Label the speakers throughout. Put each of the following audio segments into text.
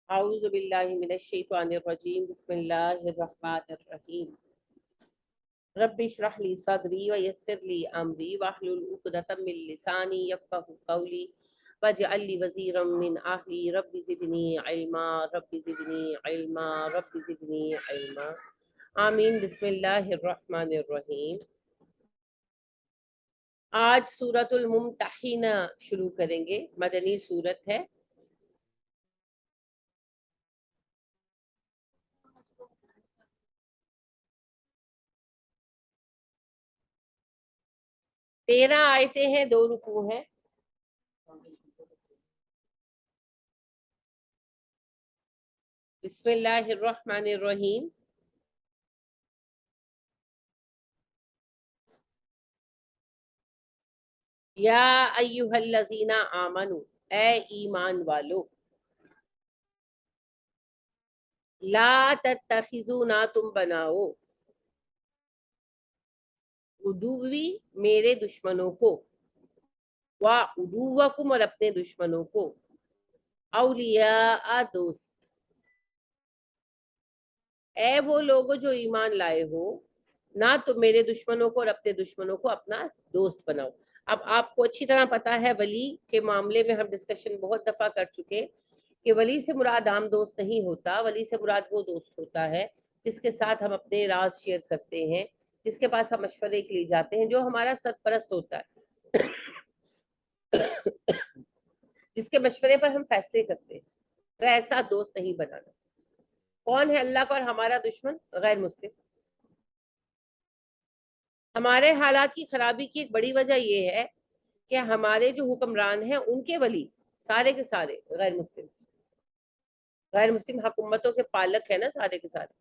Speaker 1: اعوذ باللہ من الشیطان الرجیم بسم اللہ الرحمن الرحیم رب اشرح لی صدری ویسر لی امری واحلل عقدۃ من لسانی یفقهوا قولی واجعل لی وزیرا من اہلی رب زدنی علما رب زدنی علما رب زدنی علما آمین۔ بسم اللہ الرحمن الرحیم۔ آج سورۃ الممتحنہ شروع کریں گے، مدنی سورت ہے۔ تیرہ آیتیں ہیں، 2 رکوع ہیں۔ بسم اللہ الرحمن الرحیم۔ یا ایہا الذین آمنو، اے ایمان والو، لا تتخذوا، نہ تم بناؤ، عدوی میرے دشمنوں کو، وعدوکم اور اپنے دشمنوں کو، اولیاء دوست، اے وہ لوگو جو ایمان لائے ہو، نہ تم میرے دشمنوں کو اور اپنے دشمنوں کو اپنا دوست بناؤ۔ اب آپ کو اچھی طرح پتا ہے ولی کے معاملے میں ہم ڈسکشن بہت دفعہ کر چکے کہ ولی سے مراد عام دوست نہیں ہوتا، ولی سے مراد وہ دوست ہوتا ہے جس کے ساتھ ہم اپنے راز شیئر کرتے ہیں، جس کے پاس ہم مشورے کے لیے جاتے ہیں، جو ہمارا سرپرست ہوتا ہے، جس کے مشورے پر ہم فیصلے کرتے ہیں۔ تو ایسا دوست نہیں بنانا۔ کون ہے اللہ کا اور ہمارا دشمن؟ غیر مسلم۔ ہمارے حالات کی خرابی کی ایک بڑی وجہ یہ ہے کہ ہمارے جو حکمران ہیں ان کے ولی سارے کے سارے غیر مسلم حکومتوں کے پالک ہیں نا سارے کے سارے،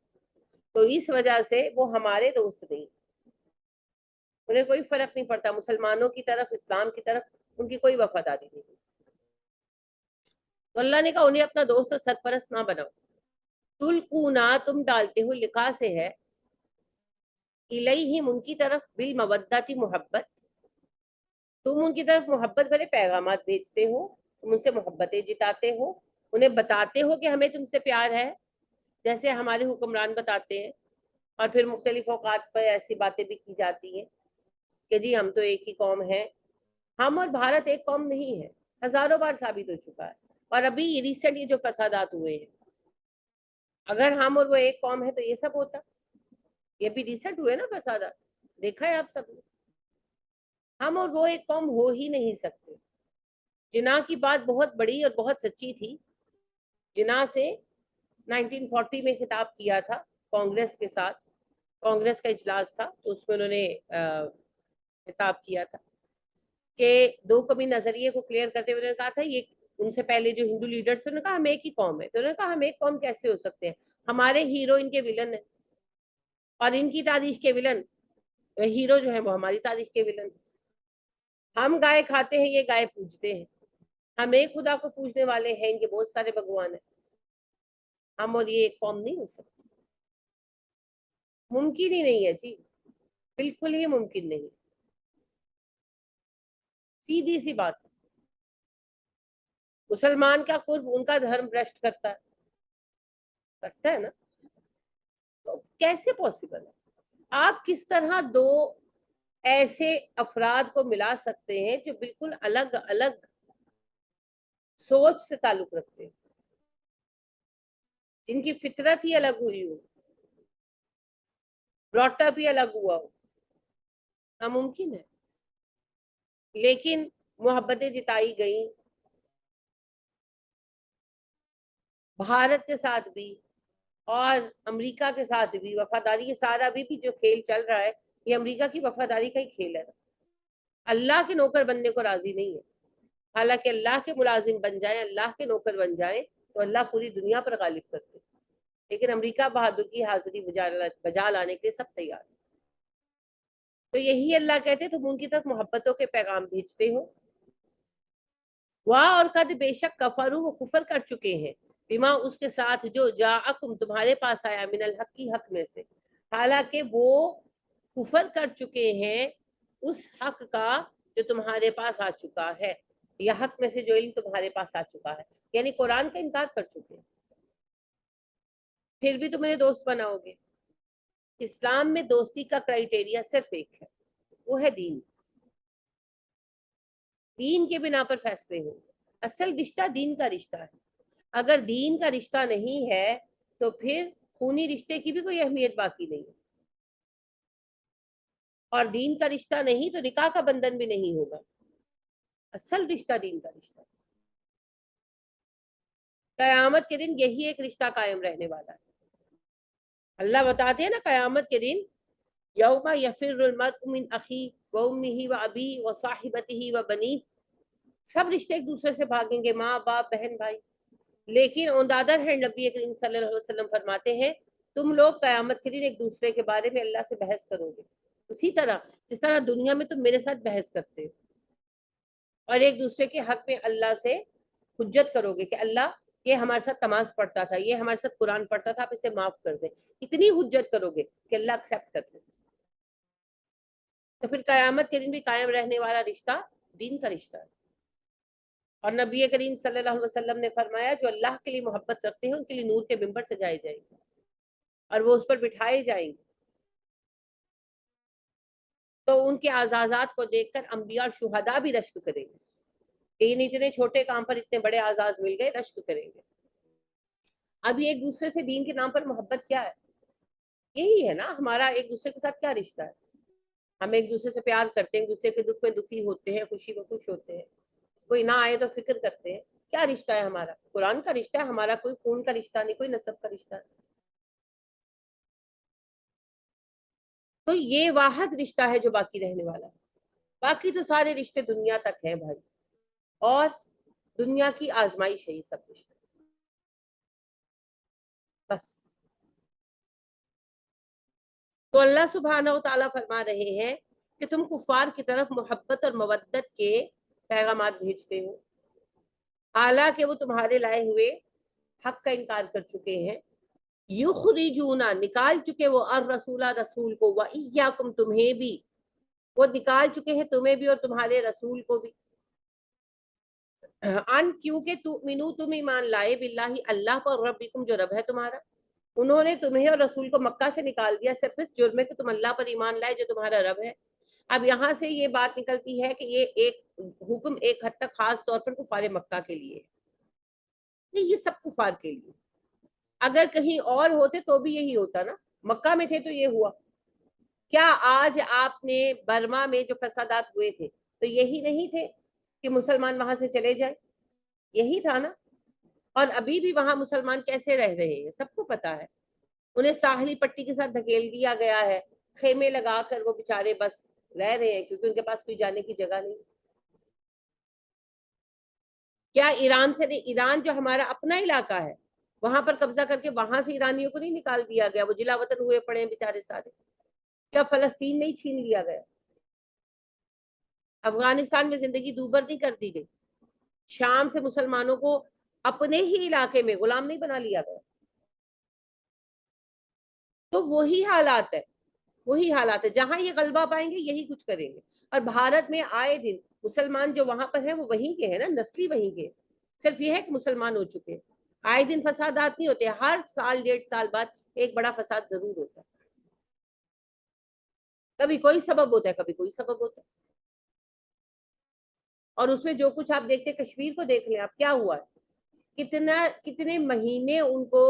Speaker 1: تو اس وجہ سے وہ ہمارے دوست نہیں، انہیں کوئی فرق نہیں پڑتا، مسلمانوں کی طرف، اسلام کی طرف ان کی کوئی وفاداری نہیں۔ تو اللہ نے کہا انہیں اپنا دوست اور سرپرست نہ بناؤ۔ تلقونا، تم ڈالتے ہو، لکھا سے ہے، الیہم ان کی طرف، بالمودۃ محبت، تم ان کی طرف محبت بھرے پیغامات بھیجتے ہو، تم ان سے محبتیں جتاتے ہو، انہیں بتاتے ہو کہ ہمیں تم سے پیار ہے، جیسے ہمارے حکمران بتاتے ہیں، اور پھر مختلف اوقات پر ایسی باتیں بھی کی جاتی ہیں کہ جی ہم تو ایک ہی قوم ہے۔ ہم اور بھارت ایک قوم نہیں ہے، ہزاروں بار ثابت ہو چکا ہے، اور ابھی ریسنٹ یہ جو فسادات ہوئے ہیں، اگر ہم اور وہ ایک قوم ہے تو یہ سب ہوتا، یہ بھی ریسنٹ ہوئے نا فسادات، دیکھا ہے آپ سب نے۔ ہم اور وہ ایک قوم ہو ہی نہیں سکتے۔ جناح کی بات بہت بڑی اور بہت سچی تھی۔ جناح سے 1940 میں خطاب کیا تھا کانگریس کے ساتھ، کانگریس کا اجلاس تھا، اس میں انہوں نے خطاب کیا تھا کہ دو قومی نظریے کو کلیئر کرتے ہوئے انہوں نے کہا تھا، یہ ان سے پہلے جو ہندو لیڈرز تھے انہوں نے کہا ہم ایک ہی قوم ہے، تو انہوں نے کہا ہم ایک قوم کیسے ہو سکتے ہیں، ہمارے ہیرو ان کے ولن ہیں، اور ان کی تاریخ کے ولن ہیرو جو ہیں وہ ہماری تاریخ کے ولن ہیں۔ ہم گائے کھاتے ہیں، یہ گائے پوجتے ہیں، ہم ایک خدا کو پوجنے والے ہیں، ان کے بہت سارے بھگوان ہیں، ہم اور یہ ایک قوم نہیں ہو سکتی، ممکن ہی نہیں ہے جی، بالکل ہی ممکن نہیں، سیدھی سی بات۔ مسلمان کا قرب ان کا دھرم بھرشٹ کرتا ہے نا، تو کیسے پاسبل ہے؟ آپ کس طرح دو ایسے افراد کو ملا سکتے ہیں جو بالکل الگ الگ سوچ سے تعلق رکھتے ہیں، جن کی فطرت ہی الگ ہوئی ہو، براٹ اپ بھی الگ ہوا ہو؟ ناممکن ہے۔ لیکن محبتیں جتائی گئیں، بھارت کے ساتھ بھی اور امریکہ کے ساتھ بھی وفاداری، یہ سارا بھی جو کھیل چل رہا ہے یہ امریکہ کی وفاداری کا ہی کھیل ہے، اللہ کے نوکر بننے کو راضی نہیں ہے۔ حالانکہ اللہ کے ملازم بن جائیں، اللہ کے نوکر بن جائیں تو اللہ پوری دنیا پر غالب کرتے، لیکن امریکہ بہادر کی حاضری بجا لانے کے سب تیار ہیں۔ تو یہی اللہ کہتے تم ان کی طرف محبتوں کے پیغام بھیجتے ہو، واہ اور قد بے شک کفروا، وہ کفر کر چکے ہیں، بما اس کے ساتھ جو جاءکم تمہارے پاس آیا، من الحق کی حق میں سے، حالانکہ وہ کفر کر چکے ہیں اس حق کا جو تمہارے پاس آ چکا ہے، یا حق میں سے جو علم تمہارے پاس آ چکا ہے، یعنی قرآن کا انکار کر چکے ہیں۔ پھر بھی تم میرے دوست بناؤ گے. اسلام میں دوستی کا کرائٹیریا صرف ایک ہے, وہ ہے دین. دین کے بنا پر فیصلے ہوں. اصل رشتہ دین کا رشتہ ہے. اگر دین کا رشتہ نہیں ہے تو پھر خونی رشتے کی بھی کوئی اہمیت باقی نہیں ہے. اور دین کا رشتہ نہیں تو نکاح کا بندھن بھی نہیں ہوگا. اصل رشتہ دین کا رشتہ. قیامت کے دن یہی ایک رشتہ قائم رہنے والا ہے. اللہ بتاتے ہیں نا قیامت کے دن یوم یفر المرء من اخیہ وامہ وابیہ وصاحبتہ وبنیہ, سب رشتے ایک دوسرے سے بھاگیں گے, ماں باپ بہن بھائی. لیکن آن دا ادر ہینڈ نبی کریم صلی اللہ علیہ وسلم فرماتے ہیں تم لوگ قیامت کے دن ایک دوسرے کے بارے میں اللہ سے بحث کرو گے, اسی طرح جس طرح دنیا میں تم میرے ساتھ بحث کرتے ہو, اور ایک دوسرے کے حق میں اللہ سے حجت کرو گے کہ اللہ یہ ہمارے ساتھ نماز پڑھتا تھا, یہ ہمارے ساتھ قرآن پڑھتا تھا, آپ اسے معاف کر دیں. اتنی حجت کرو گے کہ اللہ ایکسیپٹ کر دے. تو پھر قیامت کے دن بھی قائم رہنے والا رشتہ دین کا رشتہ ہے. اور نبی کریم صلی اللہ علیہ وسلم نے فرمایا جو اللہ کے لیے محبت رکھتے ہیں ان کے لیے نور کے ممبر سجائے جائیں گے اور وہ اس پر بٹھائے جائیں گے. تو ان کے اعزازات کو دیکھ کر انبیاء اور شہداء بھی رشک کریں گے. لیکن اتنے چھوٹے کام پر اتنے بڑے اعزاز مل گئے, رشک کریں گے. ابھی ایک دوسرے سے دین کے نام پر محبت کیا ہے؟ یہی ہے نا ہمارا ایک دوسرے کے ساتھ کیا رشتہ ہے. ہم ایک دوسرے سے پیار کرتے ہیں, ایک دوسرے کے دکھ میں دکھی ہوتے ہیں, خوشی میں خوش ہوتے ہیں, کوئی نہ آئے تو فکر کرتے ہیں. کیا رشتہ ہے ہمارا؟ قرآن کا رشتہ ہے ہمارا, کوئی خون کا رشتہ نہیں, کوئی نسب کا رشتہ نہیں. تو یہ واحد رشتہ ہے جو باقی رہنے والا ہے. باقی تو سارے رشتے دنیا تک ہیں بھائی, اور دنیا کی آزمائش ہے یہ سب رشتے بس. تو اللہ سبحانہ و تعالیٰ فرما رہے ہیں کہ تم کفار کی طرف محبت اور مودت کے پیغامات بھیجتے ہو, حالانکہ وہ تمہارے لائے ہوئے حق کا انکار کر چکے ہیں. یخرجونا نکال چکے وہ الرسول رسول کو, وإیاکم تمہیں بھی, وہ نکال چکے ہیں تمہیں بھی اور تمہارے رسول کو بھی. ان کیونکہ تؤمنو تم ایمان لائے باللہ اللہ پر, ربکم جو رب ہے تمہارا. انہوں نے تمہیں اور رسول کو مکہ سے نکال دیا صرف اس جرم میں کہ تم اللہ پر ایمان لائے جو تمہارا رب ہے. اب یہاں سے یہ بات نکلتی ہے کہ یہ ایک حکم ایک حد تک خاص طور پر کفار مکہ کے لیے نہیں, یہ سب کفار کے لیے. اگر کہیں اور ہوتے تو بھی یہی ہوتا نا, مکہ میں تھے تو یہ ہوا. کیا آج آپ نے برما میں جو فسادات ہوئے تھے تو یہی نہیں تھے کہ مسلمان وہاں سے چلے جائیں؟ یہی تھا نا. اور ابھی بھی وہاں مسلمان کیسے رہ رہے ہیں سب کو پتا ہے. انہیں ساحلی پٹی کے ساتھ دھکیل دیا گیا ہے, خیمے لگا کر وہ بیچارے بس رہ رہے ہیں کیونکہ ان کے پاس کوئی جانے کی جگہ نہیں. کیا ایران سے نہیں, ایران جو ہمارا اپنا علاقہ ہے وہاں پر قبضہ کر کے وہاں سے ایرانیوں کو نہیں نکال دیا گیا, وہ جلا وطن ہوئے پڑے ہیں بیچارے سارے. کیا فلسطین نہیں چھین لیا گیا؟ افغانستان میں زندگی دوبر نہیں کر دی گئی؟ شام سے مسلمانوں کو اپنے ہی علاقے میں غلام نہیں بنا لیا گیا؟ تو وہی حالات ہے, وہی حالات ہے. جہاں یہ غلبہ پائیں گے یہی کچھ کریں گے. اور بھارت میں آئے دن مسلمان جو وہاں پر ہیں وہ وہیں کے ہیں نا, نسلی وہیں کے. صرف یہ ہے کہ مسلمان ہو چکے ہیں. آئے دن فسادات نہیں ہوتے, ہر سال 1.5 سال بعد ایک بڑا فساد ضرور ہوتا ہے. کبھی کوئی سبب ہوتا ہے, کبھی کوئی سبب ہوتا ہے. اور اس میں جو کچھ آپ دیکھتے ہیں, کشمیر کو دیکھ لیں آپ, کیا ہوا ہے, کتنے مہینے ان کو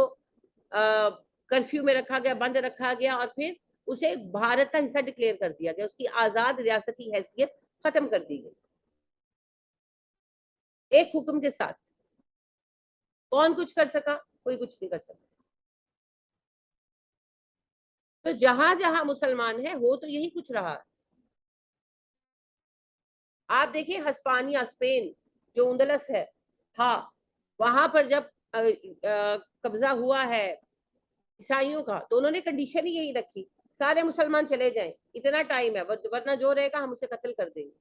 Speaker 1: کرفیو میں رکھا گیا, بند رکھا گیا, اور پھر اسے بھارت کا حصہ ڈکلیئر کر دیا گیا, اس کی آزاد ریاستی حیثیت ختم کر دی گئی ایک حکم کے ساتھ. کون کچھ کر سکا؟ کوئی کچھ نہیں کر سکا. تو جہاں جہاں مسلمان ہے ہو تو یہی کچھ رہا ہے. آپ دیکھیں ہسپانیہ, اسپین جو اندلس ہے, ہاں وہاں پر جب قبضہ ہوا ہے عیسائیوں کا تو انہوں نے کنڈیشن ہی یہی رکھی, سارے مسلمان چلے جائیں, اتنا ٹائم ہے, ورنہ جو رہے گا ہم اسے قتل کر دیں گے.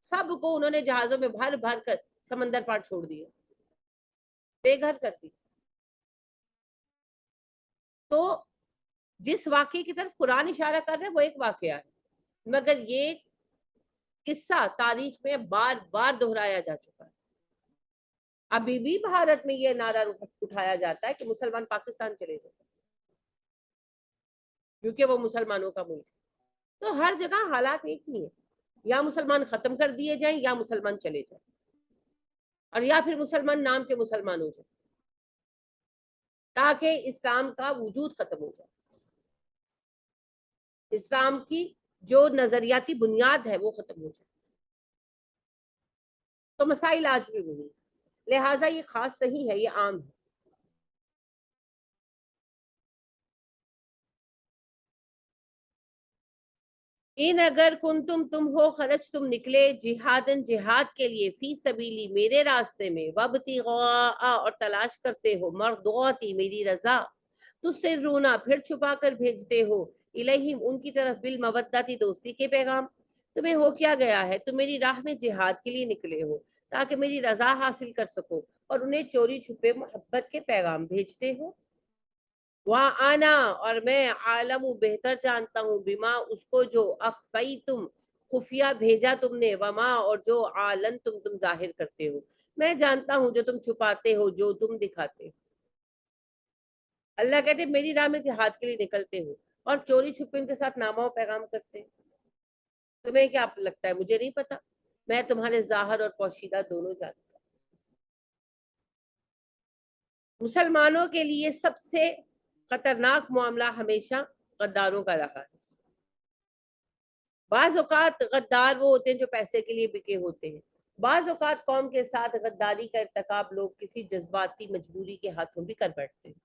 Speaker 1: سب کو انہوں نے جہازوں میں بھر بھر کر سمندر پار چھوڑ دیا, بے گھر کر دی. تو جس واقعے کی طرف قرآن اشارہ کر رہے ہیں وہ ایک واقعہ ہے, مگر یہ قصہ تاریخ میں بار بار دہرایا جا چکا ہے. ابھی بھی بھارت میں یہ نعرہ اٹھایا جاتا ہے کہ مسلمان پاکستان چلے جائیں. کیونکہ وہ مسلمانوں کا ملک ہے۔ تو ہر جگہ حالات ایک ہی ہیں، یا مسلمان ختم کر دیے جائیں یا مسلمان چلے جائیں، اور یا پھر مسلمان نام کے مسلمان ہو جائیں، تاکہ اسلام کا وجود ختم ہو جائے، اسلام کی جو نظریاتی بنیاد ہے وہ ختم ہو جائے۔ تو مسائل آج بھی وہی، لہٰذا یہ خاص صحیح ہے، یہ عام ہے۔ ان اگر تم ہو خرچ تم نکلے جہادن جہاد کے لیے، فی سبیلی میرے راستے میں، وابتغاء اور تلاش کرتے ہو، مرضاتی میری رضا، تسرونا پھر چھپا کر بھیجتے ہو، الیہم ان کی طرف، بالمودتی دوستی کے پیغام۔ تمہیں ہو کیا گیا ہے، تم میری راہ میں جہاد کے لیے نکلے ہو تاکہ میری رضا حاصل کر سکو، اور انہیں چوری چھپے محبت کے پیغام بھیجتے ہو۔ وَأَنَا اور میں، عالم بہتر جانتا ہوں، بما اس کو جو اخفیتم خفیہ بھیجا تم نے، وما اور جو تم ظاہر کرتے ہو، میں جانتا ہوں جو تم چھپاتے ہو، جو تم دکھاتے ہو۔ اللہ کہتے میری راہ میں جہاد کے لیے نکلتے ہو اور چوری چھپے ان کے ساتھ نامہ و پیغام کرتے ہیں۔ تمہیں کیا لگتا ہے مجھے نہیں پتا؟ میں تمہارے ظاہر اور پوشیدہ دونوں جانتا ہوں۔ مسلمانوں کے لیے سب سے خطرناک معاملہ ہمیشہ غداروں کا رہا ہے۔ بعض اوقات غدار وہ ہوتے ہیں جو پیسے کے لیے بکے ہوتے ہیں، بعض اوقات قوم کے ساتھ غداری کا ارتکاب لوگ کسی جذباتی مجبوری کے ہاتھوں بھی کر بیٹھتے ہیں۔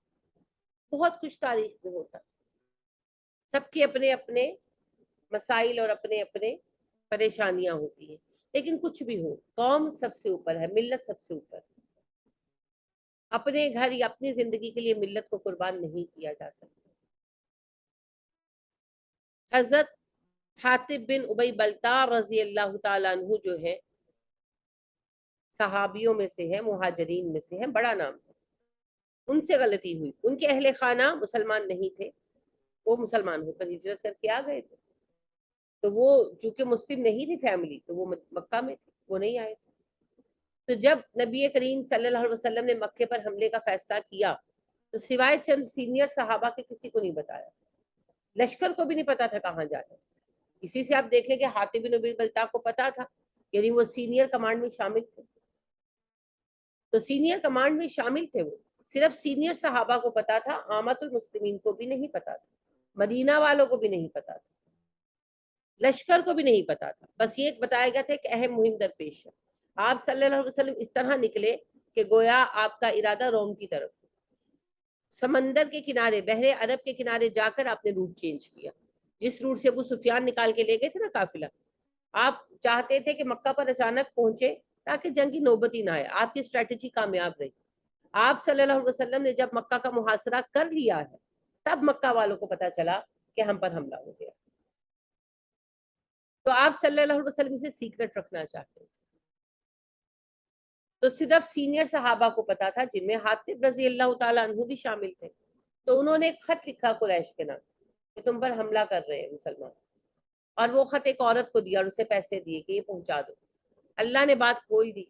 Speaker 1: بہت کچھ تاریخ میں ہوتا، سب کے اپنے اپنے مسائل اور اپنے اپنے پریشانیاں ہوتی ہیں، لیکن کچھ بھی ہو، قوم سب سے اوپر ہے، ملت سب سے اوپر ہے۔ اپنے گھر یا اپنی زندگی کے لیے ملت کو قربان نہیں کیا جا سکتا۔ حضرت حاطب بن ابی بلتع رضی اللہ تعالیٰ عنہ جو ہے صحابیوں میں سے ہے، مہاجرین میں سے ہے، بڑا نام ہے۔ ان سے غلطی ہوئی، ان کے اہل خانہ مسلمان نہیں تھے، وہ مسلمان ہو کر ہجرت کر کے آ گئے تھے، تو وہ چونکہ مسلم نہیں تھی فیملی، تو وہ مکہ میں تھے، وہ نہیں آئے تھے۔ تو جب نبی کریم صلی اللہ علیہ وسلم نے مکے پر حملے کا فیصلہ کیا تو سوائے چند سینئر صحابہ کے کسی کو نہیں بتایا، لشکر کو بھی نہیں پتا تھا کہاں جانا۔ اسی سے آپ دیکھ لیں کہ حاطب بن ابی بلتع کو پتا تھا، یعنی وہ سینئر کمانڈ میں شامل تھے، تو سینئر کمانڈ میں شامل تھے، وہ صرف سینئر صحابہ کو پتا تھا، عامت المسلمین کو بھی نہیں پتا تھا، مدینہ والوں کو بھی نہیں پتا تھا، لشکر کو بھی نہیں پتا تھا، بس یہ بتایا گیا تھا کہ اہم مہم درپیش ہے۔ آپ صلی اللہ علیہ وسلم اس طرح نکلے کہ گویا آپ کا ارادہ روم کی طرف، سمندر کے کنارے، بحر عرب کے کنارے جا کر آپ نے روٹ چینج کیا، جس روٹ سے ابو سفیان نکال کے لے گئے تھے نا قافلہ، آپ چاہتے تھے کہ مکہ پر اچانک پہنچے تاکہ جنگ کی نوبت ہی نہ آئے، آپ کی اسٹریٹجی کامیاب رہی۔ آپ صلی اللہ علیہ وسلم نے جب مکہ کا محاصرہ کر لیا ہے، تب مکہ والوں کو پتا چلا کہ ہم پر حملہ ہو گیا، تو آپ صلی اللہ علیہ وسلم سے سیکرٹ رکھنا چاہتے ہیں، تو صرف سینئر صحابہ کو پتا تھا، جن میں حاطب رضی اللہ تعالیٰ عنہ بھی شامل تھے۔ تو انہوں نے ایک خط لکھا قریش کے نام کہ تم پر حملہ کر رہے ہیں مسلمان، اور وہ خط ایک عورت کو دیا اور اسے پیسے دیے کہ یہ پہنچا دو۔ اللہ نے بات کھول دی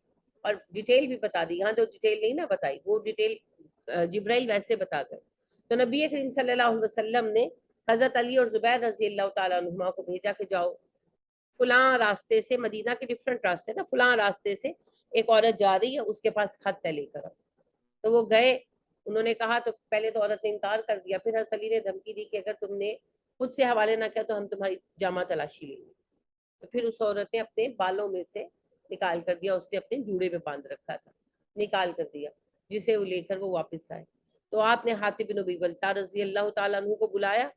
Speaker 1: اور ڈیٹیل بھی بتا دی، یہاں جو ڈیٹیل نہیں نہ بتائی وہ ڈیٹیل جبرائیل ویسے بتا گئے۔ تو نبی کریم صلی اللہ علیہ وسلم نے حضرت علی اور زبیر رضی اللہ تعالیٰ عنہما کو بھیجا کہ جاؤ فلاں راستے سے، مدینہ کے ڈفرنٹ راستے نا، فلاں راستے سے ایک عورت جا رہی ہے، اس کے پاس خط ہے، لے کر آؤ۔ تو وہ گئے، انہوں نے کہا، تو پہلے تو عورت نے انکار کر دیا، پھر حضرت علی نے دھمکی دی کہ اگر تم نے خود سے حوالے نہ کیا تو ہم تمہاری جامہ تلاشی لیں گے۔ تو پھر اس عورت نے اپنے بالوں میں سے نکال کر دیا، اس نے اپنے جوڑے میں باندھ رکھا تھا، نکال کر دیا، جسے وہ لے کر وہ واپس آئے۔ تو آپ نے حاطب بن ابی بلتع رضی اللہ تعالیٰ عنہ کو بلایا،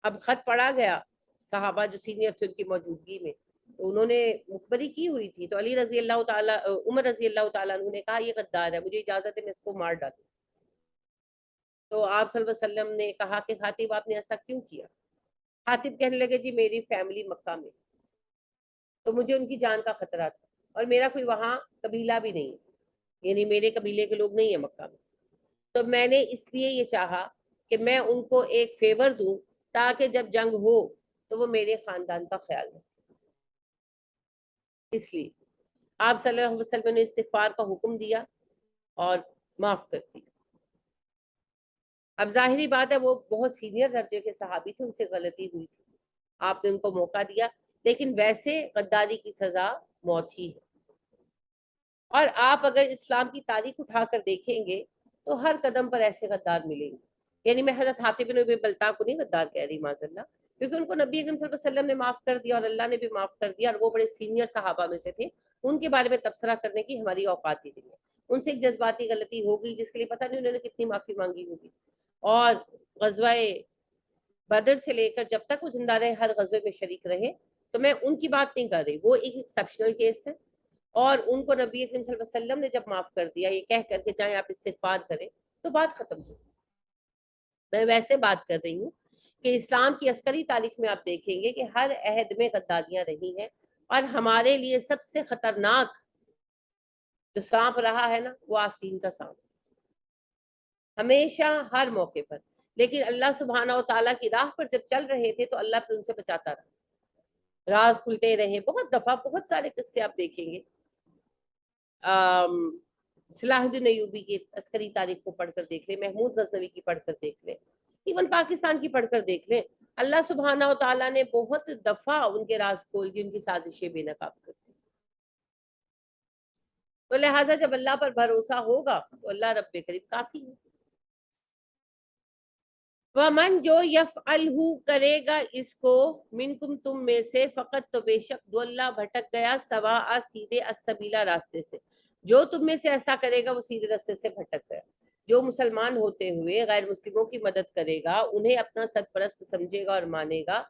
Speaker 1: اب خط پڑھا گیا، صحابہ جو سینئر تھے ان کی موجودگی میں، تو انہوں نے مخبری کی ہوئی تھی، تو علی رضی اللہ تعالیٰ، عمر رضی اللہ تعالیٰ عنہ نے کہا یہ غدار ہے، مجھے اجازت ہے میں اس کو مار ڈالوں۔ تو آپ صلی اللہ علیہ وسلم نے کہا کہ حاطب آپ نے ایسا کیوں کیا؟ حاطب کہنے لگے جی میری فیملی مکہ میں، تو مجھے ان کی جان کا خطرہ تھا، اور میرا کوئی وہاں قبیلہ بھی نہیں ہے، یعنی میرے قبیلے کے لوگ نہیں ہیں مکہ میں، تو میں نے اس لیے یہ چاہا کہ میں ان کو ایک فیور دوں تاکہ جب جنگ ہو تو وہ میرے خاندان کا خیال رکھیں، اس لیے آپ صلی اللہ علیہ وسلم نے استغفار کا حکم دیا اور معاف کر دیا۔ اب ظاہری بات ہے وہ بہت سینئر درجے کے صحابی تھے، ان سے غلطی ہوئی تھی، آپ نے ان کو موقع دیا، لیکن ویسے غداری کی سزا موت ہی ہے۔ اور آپ اگر اسلام کی تاریخ اٹھا کر دیکھیں گے تو ہر قدم پر ایسے غدار ملیں گے۔ یعنی میں حضرت حاتب بن ابی بلتع کو نہیں غدار کہہ رہی معاذ اللہ، کیونکہ ان کو نبی اکرم صلی اللہ علیہ وسلم نے معاف کر دیا اور اللہ نے بھی معاف کر دیا، اور وہ بڑے سینئر صحابہ میں سے تھے، ان کے بارے میں تبصرہ کرنے کی ہماری اوقات ہی نہیں ہے۔ ان سے ایک جذباتی غلطی ہو گئی جس کے لیے پتہ نہیں انہوں نے کتنی معافی مانگی ہوگی، اور غزوہ بدر سے لے کر جب تک وہ زندہ رہے ہر غزوے میں شریک رہے، تو میں ان کی بات نہیں کر رہی، وہ ایک ایکسیپشنل کیس ہے، اور ان کو نبی اکرم صلی اللہ علیہ وسلم نے جب معاف کر دیا یہ کہہ کر کے چاہے آپ استغفار کریں تو بات ختم ہو۔ میں ویسے بات کر رہی ہوں کہ اسلام کی عسکری تاریخ میں آپ دیکھیں گے کہ ہر عہد میں غداریاں رہی ہیں، اور ہمارے لیے سب سے خطرناک جو سانپ رہا ہے نا وہ آستین کا سانپ، ہمیشہ ہر موقع پر۔ لیکن اللہ سبحانہ و تعالیٰ کی راہ پر جب چل رہے تھے تو اللہ پھر ان سے بچاتا رہا، راز کھلتے رہے۔ بہت دفعہ بہت سارے قصے آپ دیکھیں گے، صلاح الدین ایوبی کی عسکری تاریخ کو پڑھ کر دیکھ لیں، محمود غزنوی کی پڑھ کر دیکھ لیں، ایون پاکستان کی پڑھ کر دیکھ لیں، اللہ سبحانہ و تعالیٰ نے بہت دفعہ ان کے راز کھول دی، ان کی سازشیں بے نقاب کر دی۔ تو لہٰذا جب اللہ پر بھروسہ ہوگا تو اللہ رب کریم کافی ہے۔ ومن جو یفعلہ کرے گا اس کو منکم تم میں سے، فقط تو بے شک دو اللہ بھٹک گیا، سواء سیدھے، السبیلا راستے سے، جو تم میں سے ایسا کرے گا وہ سیدھے راستے سے بھٹک گیا۔ جو مسلمان ہوتے ہوئے غیر مسلموں کی مدد کرے گا، انہیں اپنا سرپرست سمجھے گا اور مانے گا،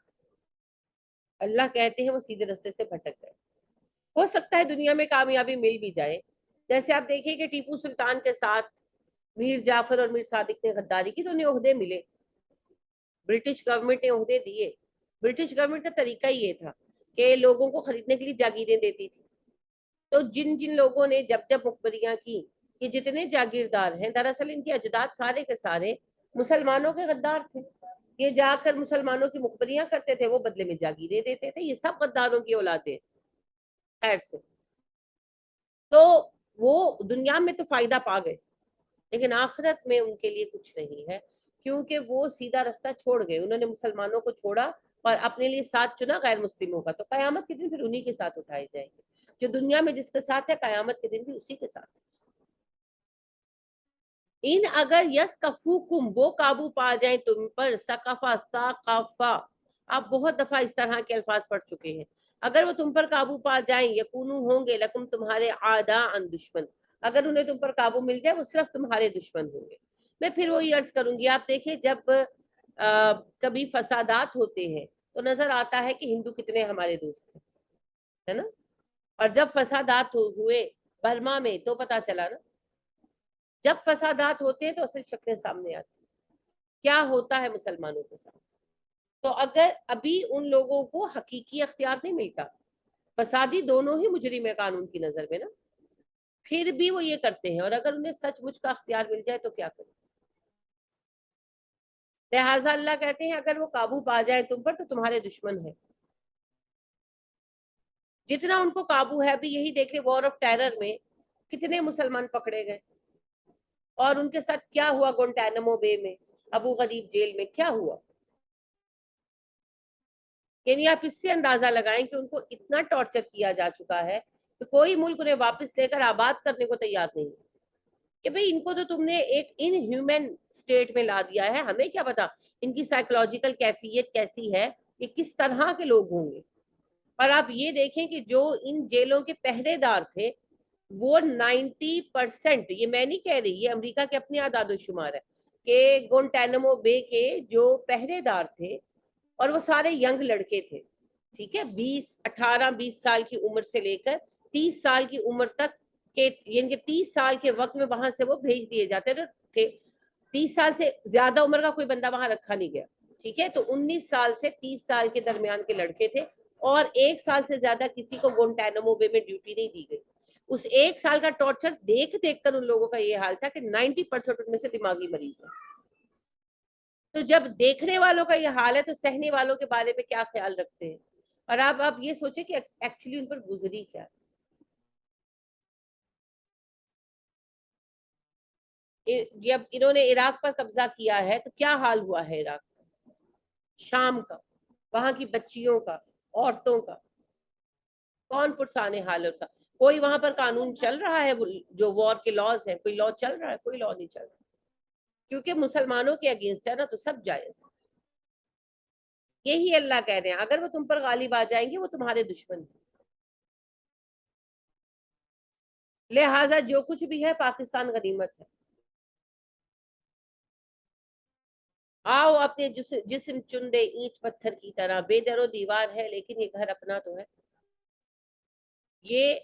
Speaker 1: اللہ کہتے ہیں وہ سیدھے راستے سے بھٹک گئے۔ ہو سکتا ہے دنیا میں کامیابی مل بھی جائے، جیسے آپ دیکھیں کہ ٹیپو سلطان کے ساتھ میر جعفر اور میر صادق نے غداری کی تو انہیں عہدے ملے، برٹش گورنمنٹ نے عہدے دیے۔ برٹش گورنمنٹ کا طریقہ یہ تھا کہ لوگوں کو خریدنے کے لیے جاگیریں دیتی تھی، تو جن جن لوگوں نے جب جب مخبریاں کی کہ جتنے جاگیردار ہیں دراصل ان کے اجداد سارے کے سارے مسلمانوں کے غدار تھے، یہ جا کر مسلمانوں کی مخبریاں کرتے تھے، وہ بدلے میں جاگیریں دیتے تھے، یہ سب غداروں کی اولادیں خیر سے۔ تو وہ دنیا میں تو فائدہ پا گئے، لیکن آخرت میں ان کے لیے کچھ نہیں ہے، کیونکہ وہ سیدھا راستہ چھوڑ گئے، انہوں نے مسلمانوں کو چھوڑا اور اپنے لیے ساتھ چنا غیر مسلموں کا، تو قیامت کے دن پھر انہی کے ساتھ اٹھائے جائیں گے، جو دنیا میں جس کے ساتھ ہے قیامت کے دن بھی اسی کے ساتھ۔ ان اگر یسکفوکم وہ قابو پا جائیں تم پر، سقفا ساقفا، آپ بہت دفعہ اس طرح کے الفاظ پڑھ چکے ہیں، اگر وہ تم پر قابو پا جائیں، یکونو ہوں گے لکم تمہارے اعداء دشمن، اگر انہیں تم پر قابو مل جائے وہ صرف تمہارے دشمن ہوں گے۔ میں پھر وہی عرض کروں گی، آپ دیکھیں جب کبھی فسادات ہوتے ہیں تو نظر آتا ہے کہ ہندو کتنے ہمارے دوست ہیں، ہے نا، اور جب فسادات ہوئے برما میں تو پتا چلا نا، جب فسادات ہوتے ہیں تو اصل شکلیں سامنے آتی ہیں کیا ہوتا ہے مسلمانوں کے ساتھ۔ تو اگر ابھی ان لوگوں کو حقیقی اختیار نہیں ملتا، فسادی دونوں ہی مجرم ہے قانون کی نظر میں نا، پھر بھی وہ یہ کرتے ہیں، اور اگر انہیں سچ مچ کا اختیار مل جائے تو کیا کریں۔ لہٰذا اللہ کہتے ہیں اگر وہ قابو پا جائیں تم پر تو تمہارے دشمن ہیں، جتنا ان کو قابو ہے۔ ابھی یہی دیکھیں وار آف ٹیرر میں کتنے مسلمان پکڑے گئے، اور ان کے ساتھ کیا ہوا گونٹانمو بے میں، ابو غریب جیل میں کیا ہوا۔ یعنی آپ اس سے اندازہ لگائیں کہ ان کو اتنا ٹارچر کیا جا چکا ہے کہ کوئی ملک انہیں واپس لے کر آباد کرنے کو تیار نہیں ہے، کہ بھئی ان کو تو تم نے ایک ان ہیومن سٹیٹ میں لا دیا ہے، ہمیں کیا پتا ان کی سائیکولوجیکل کیفیت کیسی ہے، یہ کس طرح کے لوگ ہوں گے۔ اور آپ یہ دیکھیں کہ جو ان جیلوں کے پہرے دار تھے وہ 90%، یہ میں نہیں کہہ رہی، یہ امریکہ کے اپنے اعداد و شمار ہے، کہ گونٹانمو بے کے جو پہرے دار تھے، اور وہ سارے ینگ لڑکے تھے، ٹھیک ہے، 18-20 سال کی عمر سے لے کر 30 سال کی عمر تک کے، یعنی کہ 30 سال کے وقت میں وہاں سے وہ بھیج دیے جاتے تھے، 30 سال سے زیادہ عمر کا کوئی بندہ وہاں رکھا نہیں گیا، ٹھیک ہے، تو 19 سال سے 30 سال کے درمیان کے لڑکے تھے، اور 1 سال سے زیادہ کسی کو گونٹانمو بے میں ڈیوٹی نہیں دی گئی۔ اس 1 سال کا ٹارچر دیکھ دیکھ کر ان لوگوں کا یہ حال تھا کہ 90% ان میں سے دماغی مریض ہے۔ تو جب دیکھنے والوں کا یہ حال ہے تو سہنے والوں کے بارے میں کیا خیال رکھتے ہیں، اور آپ یہ سوچیں کہ ایکچولی ان پر گزری کیا۔ جب انہوں نے عراق پر قبضہ کیا ہے تو کیا حال ہوا ہے عراق کا، شام کا، وہاں کی بچیوں کا، عورتوں کا، کون پرسانے حال ہوتا؟ کوئی وہاں پر قانون چل رہا ہے جو وار کے لاز ہیں؟ کوئی لا چل رہا ہے؟ کوئی لا نہیں چل رہا، کیونکہ مسلمانوں کے اگینسٹ ہے نا، تو سب جائز۔ یہی اللہ کہہ رہے ہیں اگر وہ تم پر غالب آ جائیں گے وہ تمہارے دشمن ہیں، لہٰذا جو کچھ بھی ہے پاکستان غنیمت ہے۔ آؤ اپنے جسم چن دے اینٹ پتھر کی طرح، بے در و دیوار ہے لیکن یہ گھر اپنا تو ہے۔ یہ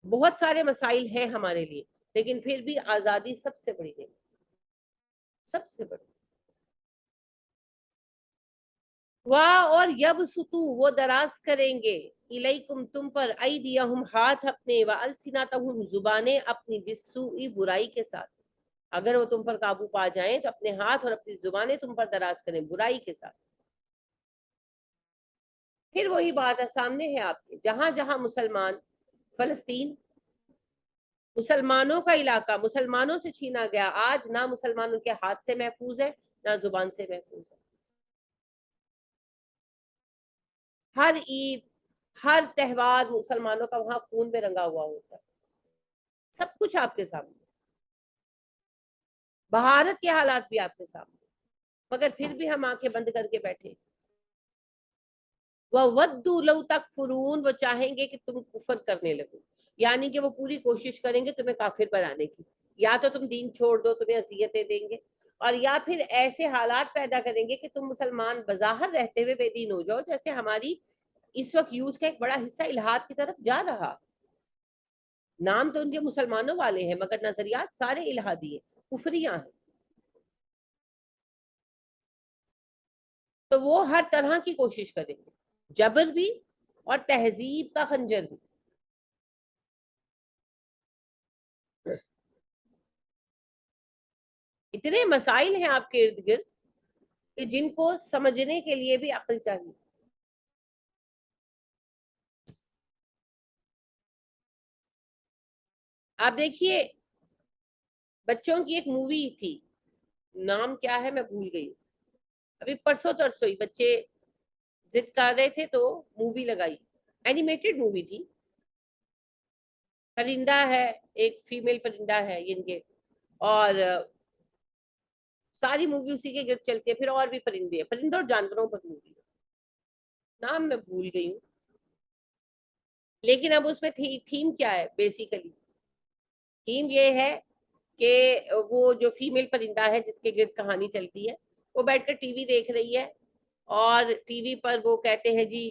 Speaker 1: بہت سارے مسائل ہیں ہمارے لیے، لیکن پھر بھی آزادی سب سے بڑی نعمت، سب سے بڑی۔ واہ، اور یبسطو، وہ دراز کریں گے، الیکم، تم پر، ایدیہم، ہاتھ اپنے، والسنتہم، زبانیں اپنی، بالسوء، برائی کے ساتھ۔ اگر وہ تم پر قابو پا جائیں تو اپنے ہاتھ اور اپنی زبانیں تم پر دراز کریں برائی کے ساتھ۔ پھر وہی بات ہے، سامنے ہے آپ کے، جہاں جہاں مسلمان، فلسطین مسلمانوں کا علاقہ مسلمانوں سے چھینا گیا، آج نہ مسلمان ان کے ہاتھ سے محفوظ ہے نہ زبان سے محفوظ ہے۔ ہر عید، ہر تہوار مسلمانوں کا وہاں خون میں رنگا ہوا ہوتا ہے، سب کچھ آپ کے سامنے، بھارت کے حالات بھی آپ کے سامنے، مگر پھر بھی ہم آنکھیں بند کر کے بیٹھے۔ وَوَدُّوا لَوْ تَكْفُرُونَ، وہ چاہیں گے کہ تم کفر کرنے لگو، یعنی کہ وہ پوری کوشش کریں گے تمہیں کافر بنانے کی، یا تو تم دین چھوڑ دو، تمہیں اذیتیں دیں گے، اور یا پھر ایسے حالات پیدا کریں گے کہ تم مسلمان بظاہر رہتے ہوئے بے دین ہو جاؤ، جیسے ہماری اس وقت یوتھ کا ایک بڑا حصہ الہاد کی طرف جا رہا، نام تو ان کے مسلمانوں والے ہیں مگر نظریات سارے الہادی ہیں، کفریاں ہیں۔ تو وہ ہر طرح کی کوشش کریں گے، جبر بھی اور تہذیب کا خنجر بھی۔ اتنے مسائل ہیں آپ کے ارد گرد کہ جن کو سمجھنے کے لیے بھی عقل چاہیے۔ آپ دیکھیے، بچوں کی ایک مووی تھی، نام کیا ہے میں بھول گئی، ابھی پرسوں ترسوں ہی بچے ضد کر رہے تھے تو مووی لگائی، اینیمیٹڈ مووی تھی، پرندہ ہے، ایک فیمیل پرندہ ہے ان کے، اور ساری مووی اسی کے گرد چلتی ہے، پھر اور بھی پرندے ہیں، پرندوں اور جانوروں پر مووی ہے، نام میں بھول گئی ہوں، لیکن اب اس میں تھیم کیا ہے؟ بیسیکلی تھیم یہ ہے کہ وہ جو فیمیل پرندہ ہے جس کے گرد کہانی چلتی ہے، وہ بیٹھ کر ٹی وی دیکھ رہی ہے، اور ٹی وی پر وہ کہتے ہیں جی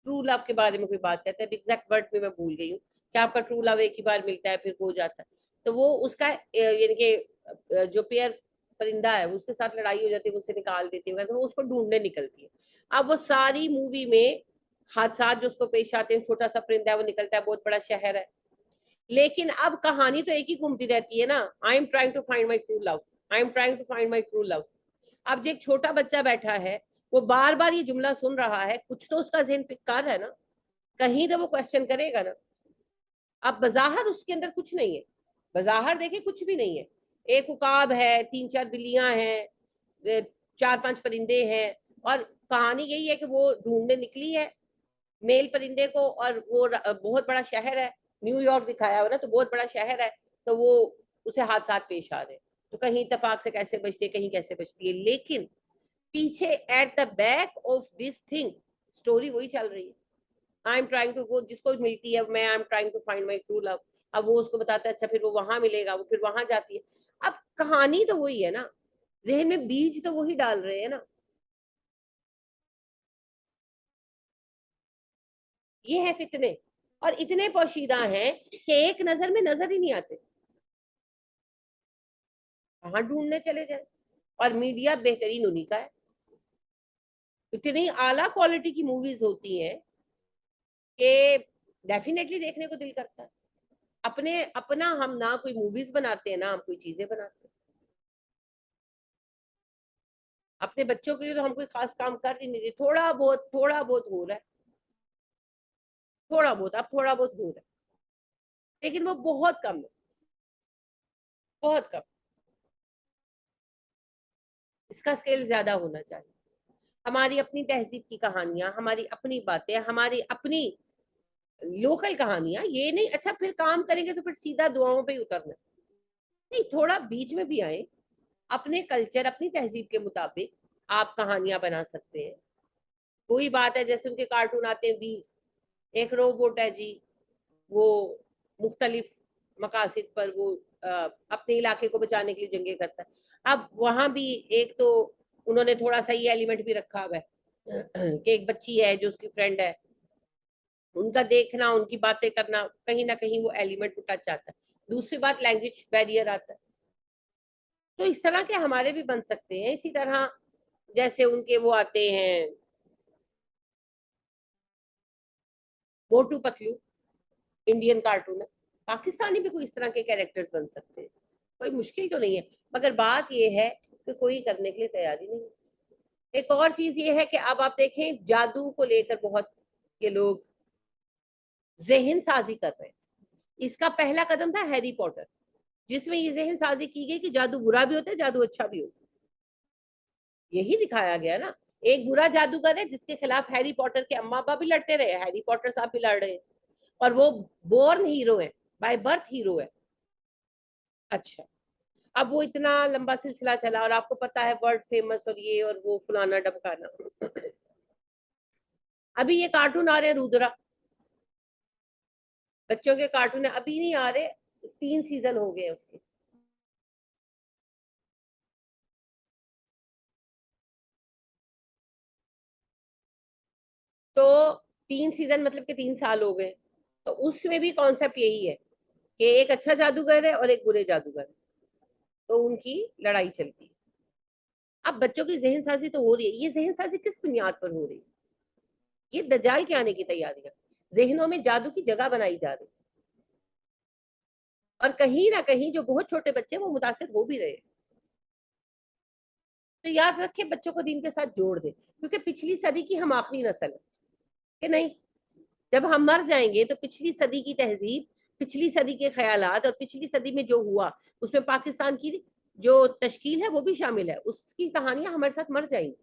Speaker 1: ٹرو لو کے بارے میں کوئی بات کہتے ہیں، ایگزیکٹ ورڈ میں بھول گئی ہوں کہ آپ کا ٹرو لو ایک ہی بار ملتا ہے پھر ہو جاتا ہے، تو وہ اس کا یعنی کہ جو پیئر پرندہ ہے اس کے ساتھ لڑائی ہو جاتی ہے، اس سے نکال دیتی ہے، تو وہ اس کو ڈھونڈنے نکلتی ہے۔ اب وہ ساری مووی میں حادثات جو اس کو پیش آتے ہیں، چھوٹا سا پرندہ ہے وہ نکلتا ہے، بہت بڑا شہر ہے، لیکن اب کہانی تو ایک ہی گھومتی رہتی ہے نا، I am trying to find my true love, I am trying to find my true love. اب جو ایک چھوٹا بچہ بیٹھا ہے وہ بار بار یہ جملہ سن رہا ہے، کچھ تو اس کا ذہن پک کر ہے نا، کہیں تو وہ کوشچن کرے گا نا۔ اب بظاہر اس کے اندر کچھ نہیں ہے، بظاہر دیکھیں کچھ بھی نہیں ہے، ایک عقاب ہے، 3-4 بلیاں ہیں، 4-5 پرندے ہیں، اور کہانی یہی ہے کہ وہ ڈھونڈنے نکلی ہے میل پرندے کو، اور وہ بہت بڑا شہر ہے، نیو یارک دکھایا ہوا نا، تو بہت بڑا شہر ہے، تو وہ اسے حادثات پیش آ رہے ہیں، تو کہیں اتفاق سے کیسے بچتی ہے، کہیں کیسے بچتی ہے، لیکن پیچھے at the back of this thing story وہی چل رہی ہے، آئی ایم ٹرائنگ ٹو، وہ جس کو ملتی ہے میں I am trying to find my true love, اب وہ اس کو بتاتا ہے اچھا پھر وہ وہاں ملے گا، وہ پھر وہاں جاتی ہے، اب کہانی تو وہی ہے نا، ذہن میں بیج تو وہی ڈال رہے ہیں نا۔ یہ ہے فتنے، اور اتنے پوشیدہ ہیں کہ ایک نظر میں نظر ہی نہیں آتے، کہاں ڈھونڈنے چلے جائیں، اور میڈیا بہترین انہیں کا ہے، اتنی اعلیٰ کوالٹی کی موویز ہوتی ہیں کہ ڈیفینیٹلی دیکھنے کو دل کرتا ہے۔ اپنا ہم نہ کوئی موویز بناتے ہیں نہ ہم کوئی چیزیں بناتے ہیں، اپنے بچوں کے لیے تو ہم کوئی خاص کام کر ہی نہیں رہے، تھوڑا بہت ہو رہا ہے، تھوڑا بہت، اب تھوڑا بہت ہو رہا ہے، لیکن وہ بہت کم ہے، بہت کم۔ اس کا اسکیل زیادہ ہونا چاہیے. ہماری اپنی تہذیب کی کہانیاں, ہماری اپنی باتیں, ہماری اپنی لوکل کہانیاں, یہ نہیں اچھا پھر کام کریں گے تو پھر سیدھا دعاؤں پہ ہی اترنا نہیں, تھوڑا بیچ میں بھی آئے, اپنے کلچر اپنی تہذیب کے مطابق آپ کہانیاں بنا سکتے ہیں. کوئی بات ہے جیسے ان کے کارٹون آتے ہیں بھی, ایک روبوٹ ہے جی, وہ مختلف مقاصد پر وہ اپنے علاقے کو بچانے کے لیے جنگیں کرتا ہے. اب وہاں بھی ایک تو انہوں نے تھوڑا سا یہ ایلیمنٹ بھی رکھا ہوا ہے کہ ایک بچی ہے جو اس کی فرینڈ ہے, ان کا دیکھنا, ان کی باتیں کرنا, کہیں نہ کہیں وہ ایلیمنٹ ٹچ آتا ہے. دوسری بات لینگویج بیریئر آتا ہے. تو اس طرح کے ہمارے بھی بن سکتے ہیں. اسی طرح جیسے ان کے وہ آتے ہیں موٹو پتلو, انڈین کارٹون ہے, پاکستانی بھی کوئی اس طرح کے کیریکٹرز بن سکتے ہیں, کوئی مشکل تو نہیں ہے, مگر بات یہ ہے کہ کوئی کرنے کے لیے تیاری نہیں. ایک اور چیز یہ ہے کہ اب آپ دیکھیں جادو کو لے کر بہت یہ لوگ ذہن سازی کر رہے ہیں. اس کا پہلا قدم تھا ہیری پوٹر, جس میں یہ ذہن سازی کی گئی کہ جادو برا بھی ہوتا ہے, جادو اچھا بھی ہوتا ہے. یہی دکھایا گیا نا, ایک برا جادوگر ہے جس کے خلاف ہیری پوٹر کے اما ابا بھی لڑتے رہے, ہیری پوٹر صاحب بھی لڑ رہے ہیں, اور وہ بورن ہیرو ہے, بائی برتھ ہیرو ہے. اچھا, اب وہ اتنا لمبا سلسلہ چلا, اور آپ کو پتا ہے ورلڈ فیمس, اور یہ اور وہ فلانا ڈمکانا. ابھی یہ کارٹون آ رہے ہیں رودرا, بچوں کے کارٹون ابھی نہیں آ رہے, 3 سیزن ہو گئے اس کے. تو 3 سیزن مطلب کہ 3 سال ہو گئے. تو اس میں بھی کانسیپٹ یہی ہے کہ ایک اچھا جادوگر ہے اور ایک برے جادوگر ہے, تو ان کی لڑائی چلتی ہے. اب بچوں کی ذہن سازی تو ہو رہی ہے, یہ ذہن سازی کس بنیاد پر ہو رہی ہے؟ یہ دجال کے آنے کی تیاریاں, ذہنوں میں جادو کی جگہ بنائی جا رہی, اور کہیں نہ کہیں جو بہت چھوٹے بچے وہ متاثر ہو بھی رہے. تو یاد رکھے بچوں کو دین کے ساتھ جوڑ دے, کیونکہ پچھلی صدی کی ہم آخری نسل ہے کہ نہیں. جب ہم مر جائیں گے تو پچھلی صدی کی تہذیب, پچھلی صدی کے خیالات, اور پچھلی صدی میں جو ہوا اس میں پاکستان کی جو تشکیل ہے وہ بھی شامل ہے, اس کی کہانیاں ہمارے ساتھ مر جائیں گی,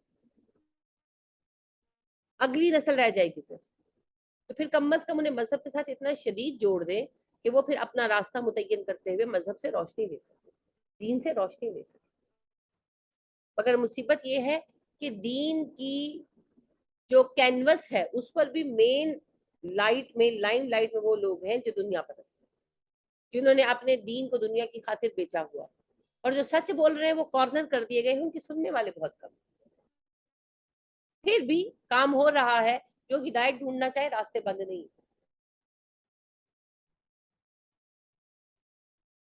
Speaker 1: اگلی نسل رہ جائے گی. تو پھر کم از کم انہیں مذہب کے ساتھ اتنا شدید جوڑ دیں کہ وہ پھر اپنا راستہ متعین کرتے ہوئے مذہب سے روشنی لے سکے, دین سے روشنی لے سکے. مگر مصیبت یہ ہے کہ دین کی جو کینوس ہے اس پر بھی مین لائٹ میں, لائم لائٹ میں وہ لوگ ہیں جو دنیا پرست ہیں, جنہوں نے اپنے دین کو دنیا کی خاطر بیچا ہوا, اور جو سچ بول رہے ہیں وہ کارنر کر دیے گئے ہیں, ان کی سننے والے بہت کم. پھر بھی کام ہو رہا ہے, جو ہدایت ڈھونڈنا چاہے راستے بند نہیں.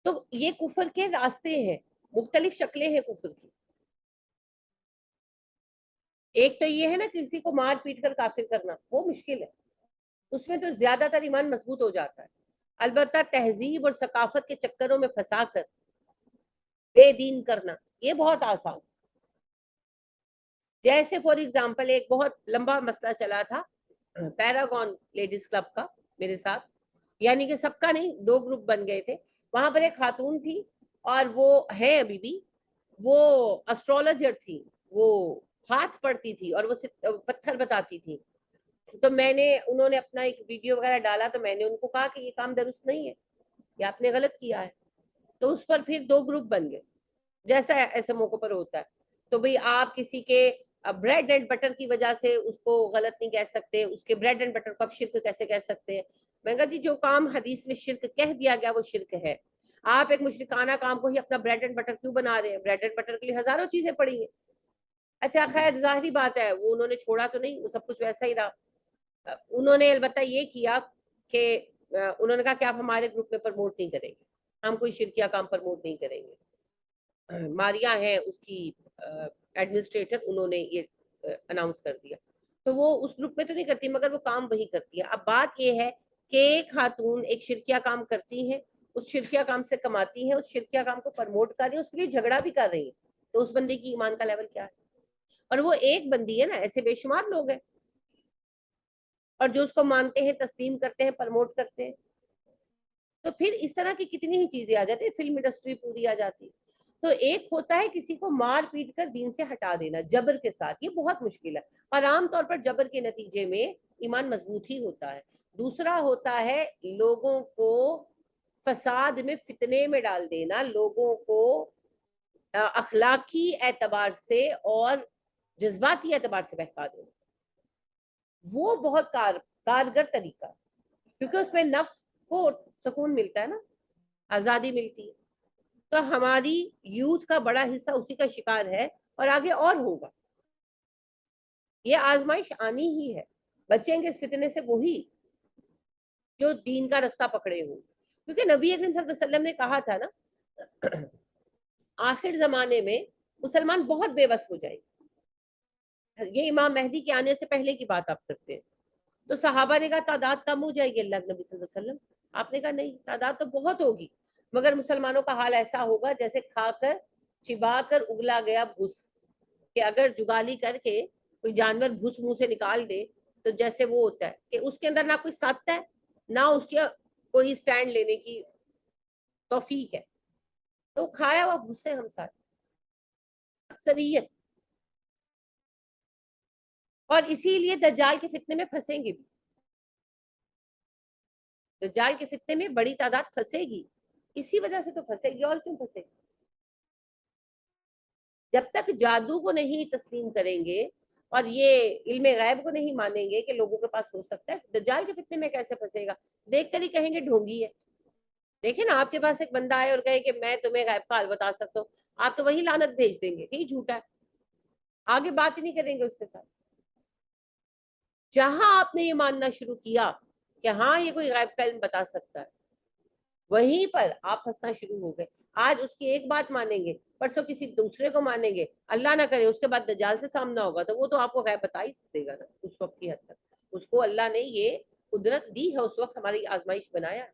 Speaker 1: تو یہ کفر کے راستے ہیں, مختلف شکلیں ہیں کفر کی. ایک تو یہ ہے نا کسی کو مار پیٹ کر کافر کرنا, وہ مشکل ہے, اس میں تو زیادہ تر ایمان مضبوط ہو جاتا ہے. البتہ تہذیب اور ثقافت کے چکروں میں پھنسا کر بے دین کرنا یہ بہت آسان. جیسے فار ایگزامپل ایک بہت لمبا مسئلہ چلا تھا پیراگون لیڈیز کلب کا میرے ساتھ, یعنی کہ سب کا نہیں, 2 گروپ بن گئے تھے. وہاں پر ایک خاتون تھی, اور وہ ہے ابھی بھی, وہ اسٹرولوجر تھی, وہ ہاتھ پڑھتی تھی اور وہ پتھر بتاتی تھی. تو میں نے, انہوں نے اپنا ایک ویڈیو وغیرہ ڈالا, تو میں نے ان کو کہا کہ یہ کام درست نہیں ہے, یہ آپ نے غلط کیا ہے. تو اس پر پھر 2 گروپ بن گئے, جیسا ایسے موقع پر ہوتا ہے. تو بھئی آپ کسی کے بریڈ اینڈ بٹر کی وجہ سے اس کو غلط نہیں کہہ سکتے, اس کے بریڈ اینڈ بٹر کو آپ شرک کیسے کہہ سکتے ہیں؟ میں نے کہا جی جو کام حدیث میں شرک کہہ دیا گیا وہ شرک ہے. آپ ایک مشرکانہ کام کو ہی اپنا بریڈ اینڈ بٹر کیوں بنا رہے ہیں؟ بریڈ اینڈ بٹر کے لیے ہزاروں چیزیں پڑی ہیں. اچھا خیر ظاہری بات ہے وہ انہوں نے چھوڑا تو نہیں, وہ سب کچھ ویسا ہی رہا. انہوں نے البتہ یہ کیا کہ انہوں نے کہا کہ آپ ہمارے گروپ میں پروموٹ نہیں کریں گے, ہم کوئی شرکیہ کام پروموٹ نہیں کریں گے. ماریا ہے اس کی ایڈمنسٹریٹر, انہوں نے یہ اناؤنس کر دیا. تو وہ اس گروپ میں تو نہیں کرتی, مگر وہ کام وہی کرتی ہے. اب بات یہ ہے کہ ایک خاتون ایک شرکیہ کام کرتی ہیں, اس شرکیہ کام سے کماتی ہیں, اس شرکیہ کام کو پروموٹ کر رہی ہیں, اس کے لیے جھگڑا بھی کر رہی ہیں. تو اس بندے کی ایمان کا لیول کیا ہے؟ اور وہ ایک بندی ہے نا, ایسے بے شمار لوگ ہیں, اور جو اس کو مانتے ہیں, تسلیم کرتے ہیں, پروموٹ کرتے ہیں. تو پھر اس طرح کی کتنی ہی چیزیں آ جاتی ہیں, فلم انڈسٹری پوری آ جاتی ہے. تو ایک ہوتا ہے کسی کو مار پیٹ کر دین سے ہٹا دینا جبر کے ساتھ، یہ بہت مشکل ہے، اور عام طور پر جبر کے نتیجے میں ایمان مضبوط ہی ہوتا ہے۔ دوسرا ہوتا ہے لوگوں کو فساد میں، فتنے میں ڈال دینا، لوگوں کو اخلاقی اعتبار سے اور جذباتی اعتبار سے بہکا دینا، وہ بہت کارگر طریقہ، کیونکہ اس میں نفس کو سکون ملتا ہے نا، آزادی ملتی ہے۔ تو ہماری یوتھ کا بڑا حصہ اسی کا شکار ہے، اور آگے اور ہوگا، یہ آزمائش آنی ہی ہے۔ بچیں گے اس فتنے سے وہی جو دین کا رستہ پکڑے ہوں، کیونکہ نبی اکرم صلی اللہ علیہ وسلم نے کہا تھا نا آخر زمانے میں مسلمان بہت بے بس ہو جائیں گے، یہ امام مہدی کے آنے سے پہلے کی بات آپ کرتے ہیں۔ تو صحابہ نے کہا تعداد کم ہو جائے گی اللہ کے نبی صلی اللہ علیہ وسلم؟ آپ نے کہا نہیں، تعداد تو بہت ہوگی، مگر مسلمانوں کا حال ایسا ہوگا جیسے کھا کر چبا کر اگلا گیا بھس، کہ اگر جگالی کر کے کوئی جانور بھس منہ سے نکال دے تو جیسے وہ ہوتا ہے کہ اس کے اندر نہ کوئی ساتھ ہے، نہ اس کے کوئی سٹینڈ لینے کی توفیق ہے، تو کھایا ہوا بھس سے ہم ساتھ اکثریت، اور اسی لیے دجال کے فتنے میں پھنسیں گے بھی، دجال کے فتنے میں بڑی تعداد پھنسے گی، اسی وجہ سے تو پھنسے گی، اور کیوں پھنسے گی؟ جب تک جادو کو نہیں تسلیم کریں گے اور یہ علم غیب کو نہیں مانیں گے کہ لوگوں کے پاس ہو سکتا ہے، دجال کے فتنے میں کیسے پھنسے گا؟ دیکھ کر ہی کہیں گے ڈھونگی ہے۔ دیکھیں نا، آپ کے پاس ایک بندہ آئے اور کہے کہ میں تمہیں غیب کا حال بتا سکتا ہوں، آپ تو وہی لعنت بھیج دیں گے کہ یہ جھوٹا ہے، آگے بات ہی نہیں کریں گے اس کے ساتھ۔ جہاں آپ نے یہ ماننا شروع کیا کہ ہاں یہ کوئی غیب کا علم بتا سکتا ہے، وہیں پر آپ پھنسنا شروع ہو گئے۔ آج اس کی ایک بات مانیں گے، پرسوں کسی دوسرے کو مانیں گے، اللہ نہ کرے اس کے بعد دجال سے سامنا ہوگا تو وہ تو آپ کو غیب بتا ہی دے گا نا اس وقت کی حد تک، اس کو اللہ نے یہ قدرت دی ہے، اس وقت ہماری آزمائش بنایا ہے،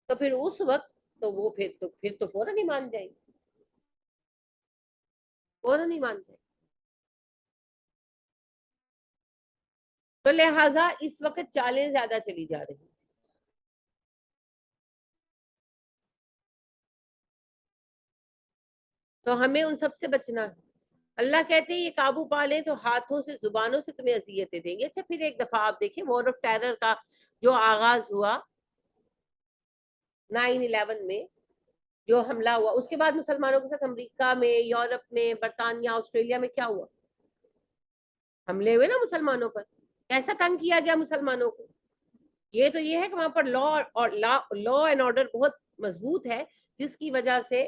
Speaker 1: تو پھر اس وقت تو وہ پھر تو فوراً ہی مان جائیں گے، فوراً ہی مان جائیں گے۔ تو لہٰذا اس وقت چالیں زیادہ چلی جا رہی ہیں، تو ہمیں ان سب سے بچنا ہے۔ اللہ کہتے ہیں یہ قابو پا لیں تو ہاتھوں سے زبانوں سے تمہیں اذیتیں دیں گے۔ اچھا پھر ایک دفعہ آپ دیکھیں وار آف ٹیرر کا جو آغاز ہوا 9/11 میں، جو حملہ ہوا، اس کے بعد مسلمانوں کے ساتھ امریکہ میں، یورپ میں، برطانیہ، آسٹریلیا میں کیا ہوا؟ حملے ہوئے نا مسلمانوں پر، کیسا تنگ کیا گیا مسلمانوں کو۔ یہ تو یہ ہے کہ وہاں پر لا اینڈ آرڈر بہت مضبوط ہے، جس کی وجہ سے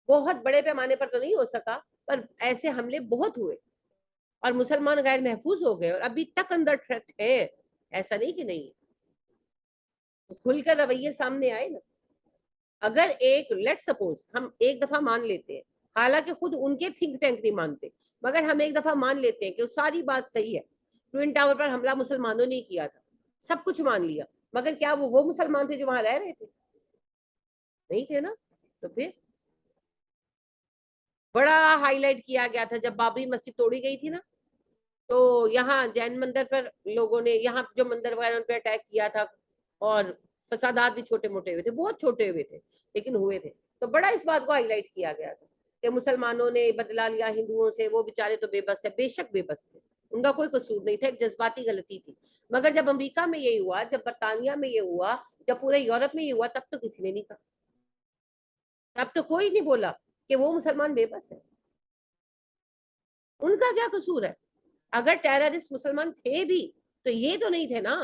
Speaker 1: بہت بڑے پیمانے پر تو نہیں ہو سکا، پر ایسے حملے بہت ہوئے اور مسلمان غیر محفوظ ہو گئے، اور ابھی تک اندر تھریٹ ہے، ایسا نہیں کہ نہیں ہے، کھل کر رویے سامنے آئے نا۔ اگر ایک لیٹ سپوز ہم ایک دفعہ مان لیتے ہیں، حالانکہ خود ان کے تھنک ٹینک نہیں مانتے، مگر ہم ایک دفعہ مان لیتے ہیں کہ وہ ساری بات صحیح ہے، ٹوئن ٹاور پر حملہ مسلمانوں نے کیا تھا، سب کچھ مان لیا، مگر کیا وہ مسلمان تھے جو وہاں رہ رہے تھے؟ نہیں تھے نا۔ تو پھر بڑا ہائی لائٹ کیا گیا تھا جب بابری مسجد توڑی گئی تھی نا، تو یہاں جین مندر پر لوگوں نے، یہاں جو مندر وغیرہ ان پہ اٹیک کیا تھا، اور فسادات بھی چھوٹے موٹے ہوئے تھے، بہت چھوٹے ہوئے تھے لیکن ہوئے تھے، تو بڑا اس بات کو ہائی لائٹ کیا گیا تھا کہ مسلمانوں نے بدلا لیا ہندوؤں سے، وہ بیچارے تو بے بس ہے، بے شک بے بس تھے، ان کا کوئی قصور نہیں تھا، ایک جذباتی غلطی تھی۔ مگر جب امریکہ میں یہ ہوا، جب برطانیہ میں یہ ہوا، جب پورے یورپ میں یہ ہوا، تب تو کسی نے نہیں کہا، تب تو کوئی نہیں بولا کہ وہ مسلمان بے بس ہے، ان کا کیا قصور ہے؟ اگر ٹیررسٹ مسلمان تھے بھی تو یہ تو نہیں تھے نا۔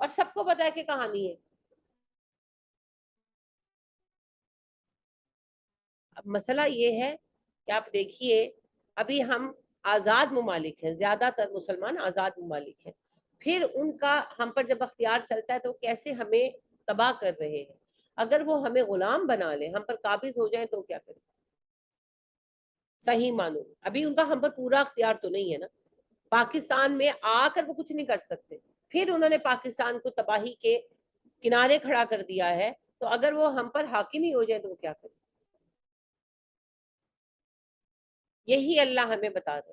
Speaker 1: اور سب کو پتا ہے کہ کہانی ہے۔ اب مسئلہ یہ ہے کہ آپ دیکھیے، ابھی ہم آزاد ممالک ہیں، زیادہ تر مسلمان آزاد ممالک ہیں، پھر ان کا ہم پر جب اختیار چلتا ہے تو کیسے ہمیں تباہ کر رہے ہیں، اگر وہ ہمیں غلام بنا لیں، ہم پر قابض ہو جائیں تو کیا کریں؟ صحیح مانو ابھی ان کا ہم پر پورا اختیار تو نہیں ہے نا، پاکستان میں آ کر وہ کچھ نہیں کر سکتے، پھر انہوں نے پاکستان کو تباہی کے کنارے کھڑا کر دیا ہے، تو اگر وہ ہم پر حاکم ہی ہو جائے تو وہ کیا کریں؟ یہی اللہ ہمیں بتا دے۔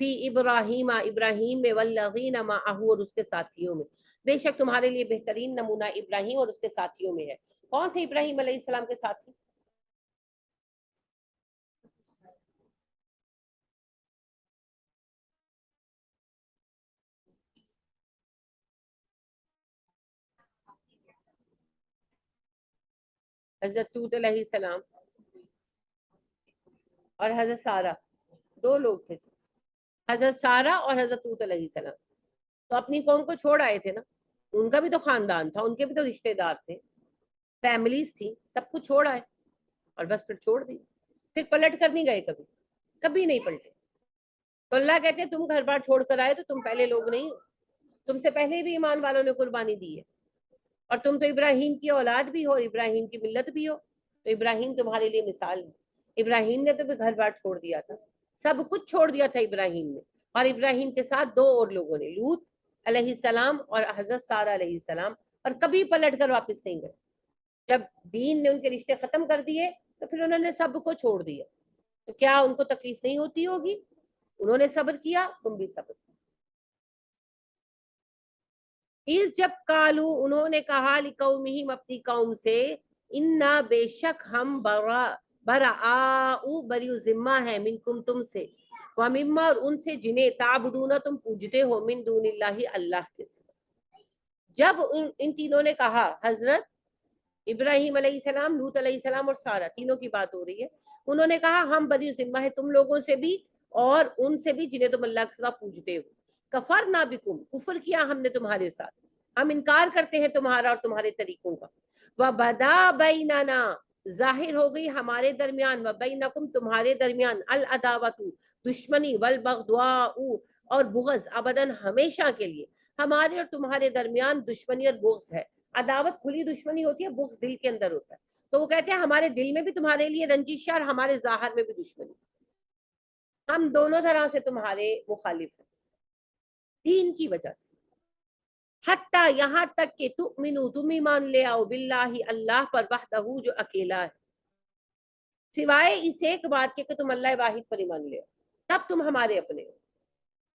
Speaker 1: فی ابراہیم ابراہیم میں والذین معہ اور اس کے ساتھیوں میں، بے شک تمہارے لیے بہترین نمونہ ابراہیم اور اس کے ساتھیوں میں ہے۔ کون تھے ابراہیم علیہ السلام کے ساتھی؟ حضرت لوط علیہ السلام اور حضرت سارہ، دو لوگ تھے، حضرت سارہ اور حضرت لوط علیہ السلام۔ تو اپنی قوم کو چھوڑ آئے تھے نا، ان کا بھی تو خاندان تھا، ان کے بھی تو رشتہ دار تھے، فیملیز تھی، سب کچھ چھوڑ آئے اور بس پھر چھوڑ دی، پھر پلٹ کر نہیں گئے، کبھی کبھی نہیں پلٹے۔ تو اللہ کہتے ہیں تم گھر بار چھوڑ کر آئے تو تم پہلے لوگ نہیں ہو، تم سے پہلے بھی ایمان والوں نے قربانی دی ہے، اور تم تو ابراہیم کی اولاد بھی ہو اور ابراہیم کی ملت بھی ہو، تو ابراہیم تمہارے لیے مثال ہے۔ ابراہیم نے تو بھی گھر بار چھوڑ دیا تھا، سب کچھ چھوڑ دیا تھا ابراہیم نے، اور ابراہیم کے ساتھ دو اور لوگوں نے، لوط علیہ السلام اور حضرت سارہ علیہ السلام، اور کبھی پلٹ کر واپس نہیں گئے۔ جب دین نے ان کے رشتے ختم کر دیے تو پھر انہوں نے سب کو چھوڑ دیا، تو کیا ان کو تکلیف نہیں ہوتی ہوگی؟ انہوں نے صبر کیا، تم بھی صبر۔ اس جب کالو انہوں نے کہا لقومہم اپنی قوم سے، انا بے شک ہم براء بری ذمہ ہے منکم تم سے، ومما اور ان سے جنہیں تعبدون تم پوجتے ہو من دون اللہ اللہ کے سوا۔ جب ان تینوں نے کہا، حضرت ابراہیم علیہ السلام، لوط علیہ السلام اور سارہ تینوں کی بات ہو رہی ہے، انہوں نے کہا ہم بری ذمہ ہے تم لوگوں سے بھی اور ان سے بھی جنہیں تم اللہ کے سوا پوجتے ہو، کفرنا بکم کفر کیا ہم نے تمہارے ساتھ، ہم انکار کرتے ہیں تمہارا اور تمہارے طریقوں کا، وبدا بیننا ظاہر ہو گئی ہمارے درمیان، وبینکم تمہارے درمیان، العداوت دشمنی، والبغضاء اور بغض، ابداً ہمیشہ کے لیے ہمارے اور تمہارے درمیان دشمنی اور بغض ہے۔ عداوت کھلی دشمنی ہوتی ہے، بغض دل کے اندر ہوتا ہے، تو وہ کہتے ہیں ہمارے دل میں بھی تمہارے لیے رنجش ہے اور ہمارے ظاہر میں بھی دشمنی، ہم دونوں طرح سے تمہارے مخالف ہیں دین کی وجہ سے، حتیٰ یہاں تک کہ تؤمنو تم ایمان لے آؤ باللہ اللہ پر، وحدہ جو اکیلا ہے، سوائے اس ایک بات کے کہ تم اللہ واحد پر ایمان لے آؤ، تب تم ہمارے اپنے ہو،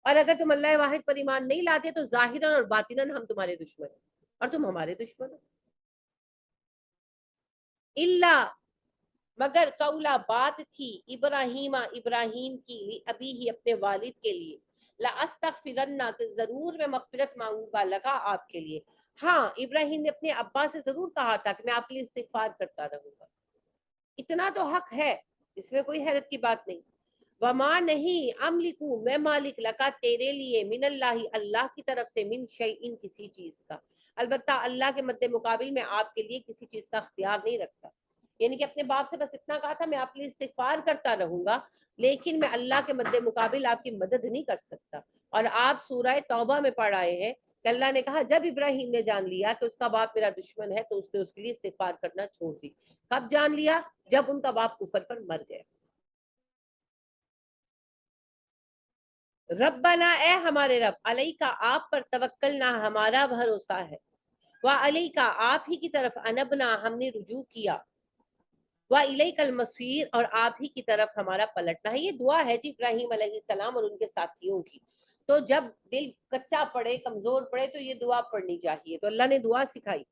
Speaker 1: اور اگر تم اللہ واحد پر ایمان نہیں لاتے تو ظاہراً اور باطناً ہم تمہارے دشمن ہیں اور تم ہمارے دشمن ہو۔ اللہ مگر قولا بات تھی ابراہیم ابراہیم کی ابھی ہی اپنے والد کے لیے، لَأَسْتَغْفِرَنَّ کہ ضرور میں مغفرت مانگوں گا لگا آپ کے لیے، ہاں ابراہیم نے اپنے ابا سے ضرور کہا تھا کہ میں آپ کے لیے استغفار کرتا رہوں گا، اتنا تو حق ہے، اس میں کوئی حیرت کی بات نہیں۔ وما نہیں املکو میں مالک لگا تیرے لیے من اللہ اللہ کی طرف سے من شیئن کسی چیز کا، البتہ اللہ کے مد مقابل میں آپ کے لیے کسی چیز کا اختیار نہیں رکھتا، یعنی کہ اپنے باپ سے بس اتنا کہا تھا میں آپ کے لیے استغفار کرتا رہوں گا، لیکن میں اللہ کے مد مقابل آپ کی مدد نہیں کر سکتا۔ اور آپ سورہ توبہ میں پڑھ آئے ہیں کہ اللہ نے کہا جب ابراہیم نے جان لیا کہ اس کا باپ میرا دشمن ہے تو اس نے اس کے لیے استغفار کرنا چھوڑ دی۔ کب جان لیا؟ جب ان کا باپ کفر پر مر گیا۔ ربنا اے ہمارے رب، علیکا آپ پر توکلنا ہمارا بھروسہ ہے، وعلیکا آپ ہی کی طرف انبنا ہم نے رجوع کیا، وَإِلَيْكَ الْمَصِيرُ اور آپ ہی کی طرف ہمارا پلٹنا ہے۔ یہ دعا ہے جی ابراہیم علیہ السلام اور ان کے ساتھیوں کی، تو جب دل کچا پڑے کمزور پڑے تو یہ دعا پڑھنی چاہیے، تو اللہ نے دعا سکھائی۔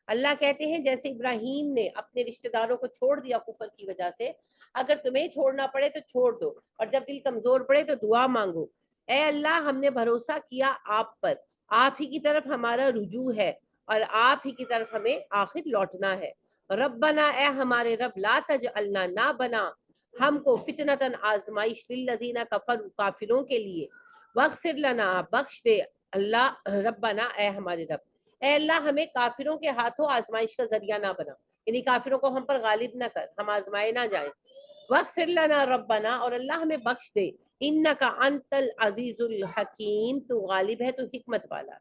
Speaker 1: اللہ کہتے ہیں جیسے ابراہیم نے اپنے رشتہ داروں کو چھوڑ دیا کفر کی وجہ سے، اگر تمہیں چھوڑنا پڑے تو چھوڑ دو، اور جب دل کمزور پڑے تو دعا مانگو، اے اللہ ہم نے بھروسہ کیا آپ پر، آپ ہی کی طرف ہمارا رجوع ہے اور آپ ہی کی طرف ہمیں آخر لوٹنا ہے۔ ربنا اے ہمارے رب، لا تجعلنا نہ بنا ہم کو فتنتاً آزمائش للذین کفروا کافروں کے لیے، واغفر لنا بخش دے اللہ ربنا اے ہمارے رب، اے اللہ ہمیں کافروں کے ہاتھوں آزمائش کا ذریعہ نہ بنا، یعنی کافروں کو ہم پر غالب نہ کر، ہم آزمائے نہ جائیں۔ واغفر لنا ربنا اور اللہ ہمیں بخش دے، انکا انت العزیز الحکیم تو غالب ہے تو حکمت والا۔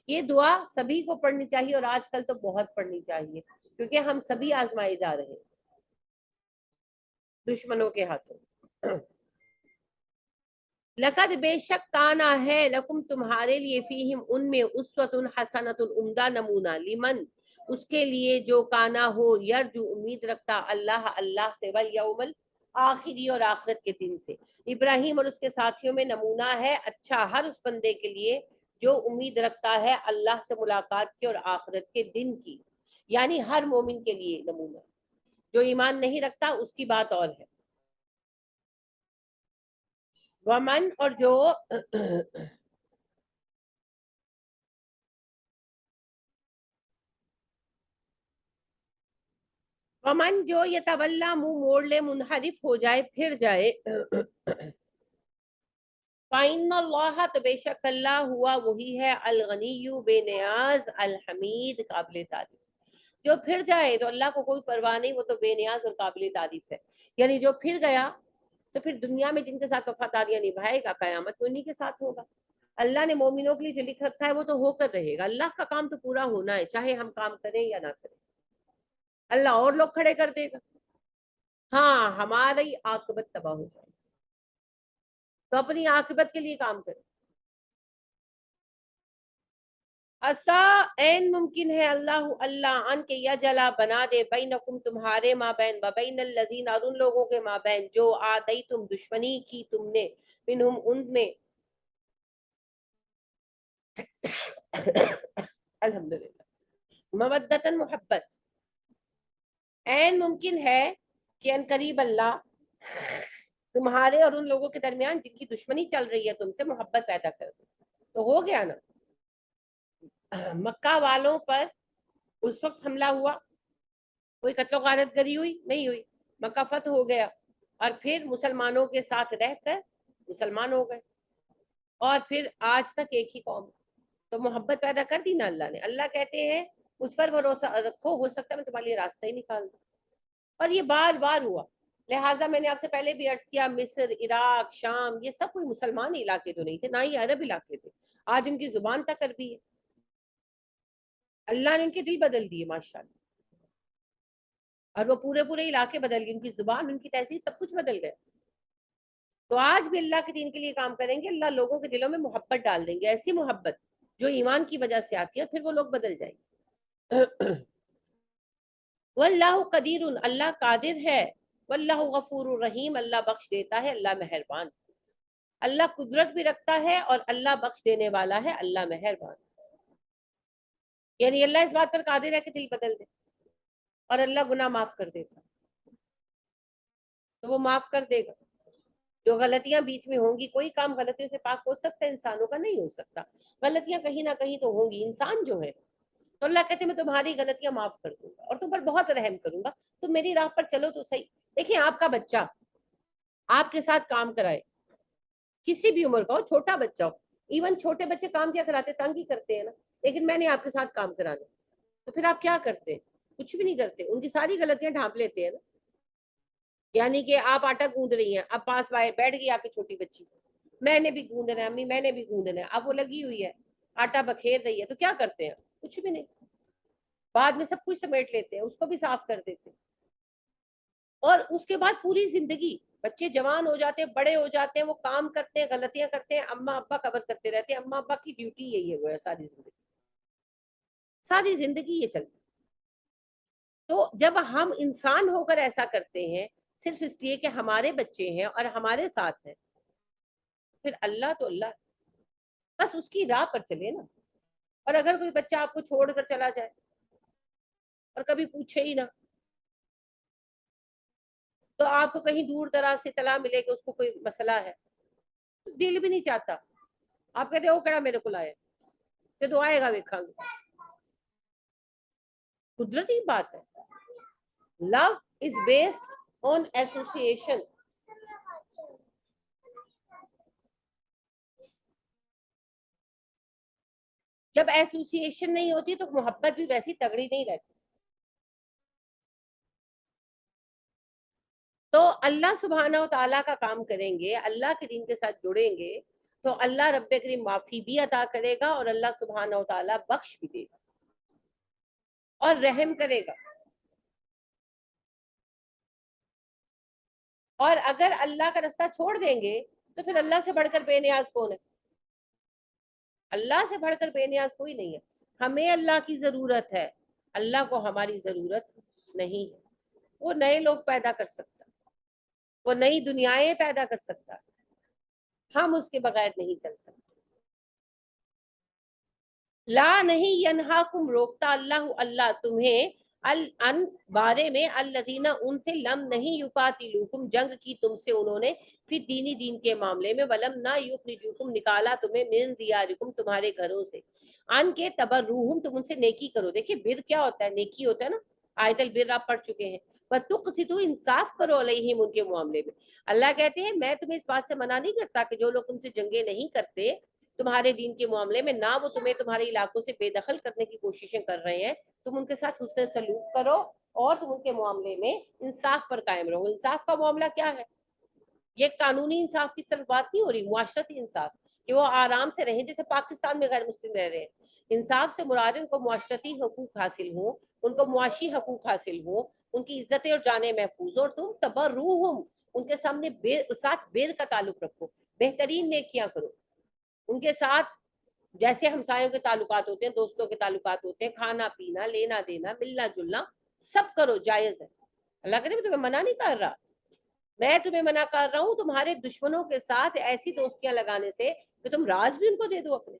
Speaker 1: یہ دعا سبھی کو پڑھنی چاہیے اور آج کل تو بہت پڑھنی چاہیے، کیونکہ ہم سبھی آزمائے جا رہے ہیں دشمنوں کے ہاتھوں۔ لقد بے شک کانا ہے لکم تمہارے لیے فیہم ان میں اسوۃ حسنۃ عمدہ نمونہ، لمن اس کے لیے جو کانا ہو یرجو امید رکھتا اللہ اللہ سے والیوم آخری اور آخرت کے دن سے۔ ابراہیم اور اس کے ساتھیوں میں نمونہ ہے اچھا ہر اس بندے کے لیے جو امید رکھتا ہے اللہ سے ملاقات کی اور آخرت کے دن کی، یعنی ہر مومن کے لیے نمونہ۔ جو ایمان نہیں رکھتا اس کی بات اور ہے۔ ومن اور جو ومن جو یتولا منہ موڑ لے، منحرف ہو جائے، پھر جائے، فَإِنَّ اللَّهَ تو بے شک اللہ ہوا وہی ہے الغنی بے نیاز، الحمید قابل تعریف۔ جو پھر جائے تو اللہ کو کوئی پرواہ نہیں، وہ تو بے نیاز اور قابل تعریف ہے۔ یعنی جو پھر گیا تو پھر دنیا میں جن کے ساتھ وفاداریاں نبھائے گا، قیامت میں انہی کے ساتھ ہوگا۔ اللہ نے مومنوں کے لیے جو لکھ رکھا ہے وہ تو ہو کر رہے گا، اللہ کا کام تو پورا ہونا ہے، چاہے ہم کام کریں یا نہ کریں، اللہ اور لوگ کھڑے کر دے گا۔ ہاں ہماری عاقبت تباہ ہو جائے، تو اپنی عاقبت کے لیے کام کریں۔ اسا این ممکن ہے اللہ ان کے یجلا بنا دے بینکم تمہارے مابین وبین الذین اور ان لوگوں کے مابین جو عادیتم دشمنی کی تم نے منہم ان میں الحمدللہ مودتاً محبت۔ این ممکن ہے کہ ان قریب اللہ تمہارے اور ان لوگوں کے درمیان جن کی دشمنی چل رہی ہے تم سے محبت پیدا کر دے، تو ہو گیا نا۔ مکہ والوں پر اس وقت حملہ ہوا، کوئی قتل و غارت گری ہوئی نہیں ہوئی، مکہ فتح ہو گیا، اور پھر مسلمانوں کے ساتھ رہ کر مسلمان ہو گئے، اور پھر آج تک ایک ہی قوم، تو محبت پیدا کر دی نا اللہ نے۔ اللہ کہتے ہیں مجھ پر بھروسہ رکھو، ہو سکتا ہے میں تمہارے لیے راستہ ہی نکال دوں، اور یہ بار بار ہوا۔ لہٰذا میں نے آپ سے پہلے بھی عرض کیا، مصر، عراق، شام، یہ سب کوئی مسلمان علاقے تو نہیں تھے، نہ ہی عرب علاقے تھے، آج ان کی زبان تک عربی ہے، اللہ نے ان کے دل بدل دیے ماشاءاللہ، اور وہ پورے پورے علاقے بدل گئے، ان کی زبان، ان کی تہذیب، سب کچھ بدل گئے۔ تو آج بھی اللہ کے دین کے لیے کام کریں گے، اللہ لوگوں کے دلوں میں محبت ڈال دیں گے، ایسی محبت جو ایمان کی وجہ سے آتی ہے، پھر وہ لوگ بدل جائیں گے۔ واللہ قدیر، اللہ قادر ہے، واللہ غفور الرحیم، اللہ بخش دیتا ہے، اللہ مہربان، اللہ قدرت بھی رکھتا ہے اور اللہ بخش دینے والا ہے، اللہ مہربان۔ یعنی اللہ اس بات پر قادر ہے کہ دل بدل دے، اور اللہ گناہ معاف کر دیتا، تو وہ معاف کر دے گا۔ جو غلطیاں بیچ میں ہوں گی، کوئی کام غلطیوں سے پاک ہو سکتا ہے، انسانوں کا نہیں ہو سکتا، غلطیاں کہیں نہ کہیں تو ہوں گی، انسان جو ہے، تو اللہ کہتے ہیں میں تمہاری غلطیاں معاف کر دوں گا اور تم پر بہت رحم کروں گا، تم میری راہ پر چلو تو صحیح۔ دیکھیں آپ کا بچہ آپ کے ساتھ کام کرائے، کسی بھی عمر کا ہو، چھوٹا بچہ ہو، ایون چھوٹے بچے کام کیا کراتے، تنگ ہی کرتے ہیں نا، لیکن میں نے آپ کے ساتھ کام کرانا، تو پھر آپ کیا کرتے ہیں؟ کچھ بھی نہیں کرتے، ان کی ساری غلطیاں ڈھانپ لیتے ہیں نا۔ یعنی کہ آپ آٹا گوندھ رہی ہیں، اب پاس بیٹھ گئی آپ کی چھوٹی بچی، میں نے بھی گوندنا ہے امی، میں نے بھی گوندنا ہے، اب وہ لگی ہوئی ہے آٹا بکھیر رہی ہے، تو کیا کرتے ہیں؟ کچھ بھی نہیں، بعد میں سب کچھ سمیٹ لیتے ہیں، اس کو بھی صاف کر دیتے ہیں، اور اس کے بعد پوری زندگی بچے جوان ہو جاتے ہیں، بڑے ہو جاتے ہیں، وہ کام کرتے ہیں، غلطیاں کرتے ہیں، اماں ابا کور کرتے رہتے ہیں، اماں ابا کی ڈیوٹی یہی ہے، وہ ہے ساری زندگی، ساری زندگی یہ چلتی۔ تو جب ہم انسان ہو کر ایسا کرتے ہیں صرف اس لیے کہ ہمارے بچے ہیں اور ہمارے ساتھ ہیں، پھر اللہ تو اللہ، بس اس کی راہ پر چلے نا۔ اور اگر کوئی بچہ آپ کو چھوڑ کر چلا جائے اور کبھی پوچھے ہی نہ، تو آپ کو کہیں دور دراز سے اطلاع ملے کہ اس کو کوئی مسئلہ ہے، دل بھی نہیں چاہتا، آپ کہتے وہ کہڑا میرے کو لایا، کہ تو آئے گا دیکھا گے، قدرتی بات ہے۔ لو از بیسڈ آن ایسوسیشن، جب ایسوسیشن نہیں ہوتی تو محبت بھی ویسی تگڑی نہیں رہتی۔ تو اللہ سبحانہ و تعالیٰ کا کام کریں گے، اللہ کے دین کے ساتھ جڑیں گے، تو اللہ رب کریم معافی بھی عطا کرے گا، اور اللہ سبحانہ و تعالیٰ بخش بھی دے گا اور رحم کرے گا۔ اور اگر اللہ کا رستہ چھوڑ دیں گے تو پھر اللہ سے بڑھ کر بے نیاز کون ہے؟ اللہ سے بڑھ کر بے نیاز کوئی نہیں ہے۔ ہمیں اللہ کی ضرورت ہے، اللہ کو ہماری ضرورت نہیں ہے، وہ نئے لوگ پیدا کر سکتا وہ نئی دنیایں پیدا کر سکتا ہے، ہم اس کے بغیر نہیں چل سکتے۔ لا نہیں ینہاکم روکتا اللہ اللہ تمہیں ان بارے میں الذین ان سے لم نہیں یقاتلوکم جنگ کی تم سے انہوں نے فی دینی دین کے معاملے میں ولم نہ یخرجوکم نکالا تمہیں من دیارکم تمہارے گھروں سے ان کے تبرؤہم تم ان سے نیکی کرو۔ دیکھیں بر کیا ہوتا ہے؟ نیکی ہوتا ہے نا، آیت البر آپ پڑھ چکے ہیں۔ وَتُقْسِطُوا انصاف کرو علیہم ان کے معاملے میں۔ اللہ کہتے ہیں میں تمہیں اس بات سے منع نہیں کرتا کہ جو لوگ تم سے جنگیں نہیں کرتے تمہارے دین کے معاملے میں، نہ وہ تمہیں تمہارے علاقوں سے بے دخل کرنے کی کوششیں کر رہے ہیں، تم ان کے ساتھ حسن سلوک کرو اور تم ان کے معاملے میں انصاف پر قائم رہو۔ انصاف کا معاملہ کیا ہے؟ یہ قانونی انصاف کی صرف بات نہیں ہو رہی، معاشرتی انصاف، کہ وہ آرام سے رہیں جیسے پاکستان میں غیر مسلم رہ رہے ہیں۔ انصاف سے مراد ان کو معاشرتی حقوق حاصل ہوں، ان کو معاشی حقوق حاصل ہوں، ان کی عزتیں اور جانیں محفوظ، اور تم تبرؤہم ان کے سامنے ساتھ بیر کا تعلق رکھو، بہترین نیکیاں کرو ان کے ساتھ، جیسے ہمسایوں کے تعلقات ہوتے ہیں، دوستوں کے تعلقات ہوتے ہیں، کھانا پینا، لینا دینا، ملنا جلنا سب کرو، جائز ہے۔ اللہ کہتے ہیں میں تمہیں منع نہیں کر رہا، میں تمہیں منع کر رہا ہوں تمہارے دشمنوں کے ساتھ ایسی دوستیاں لگانے سے کہ تم راز بھی ان کو دے دو اپنے۔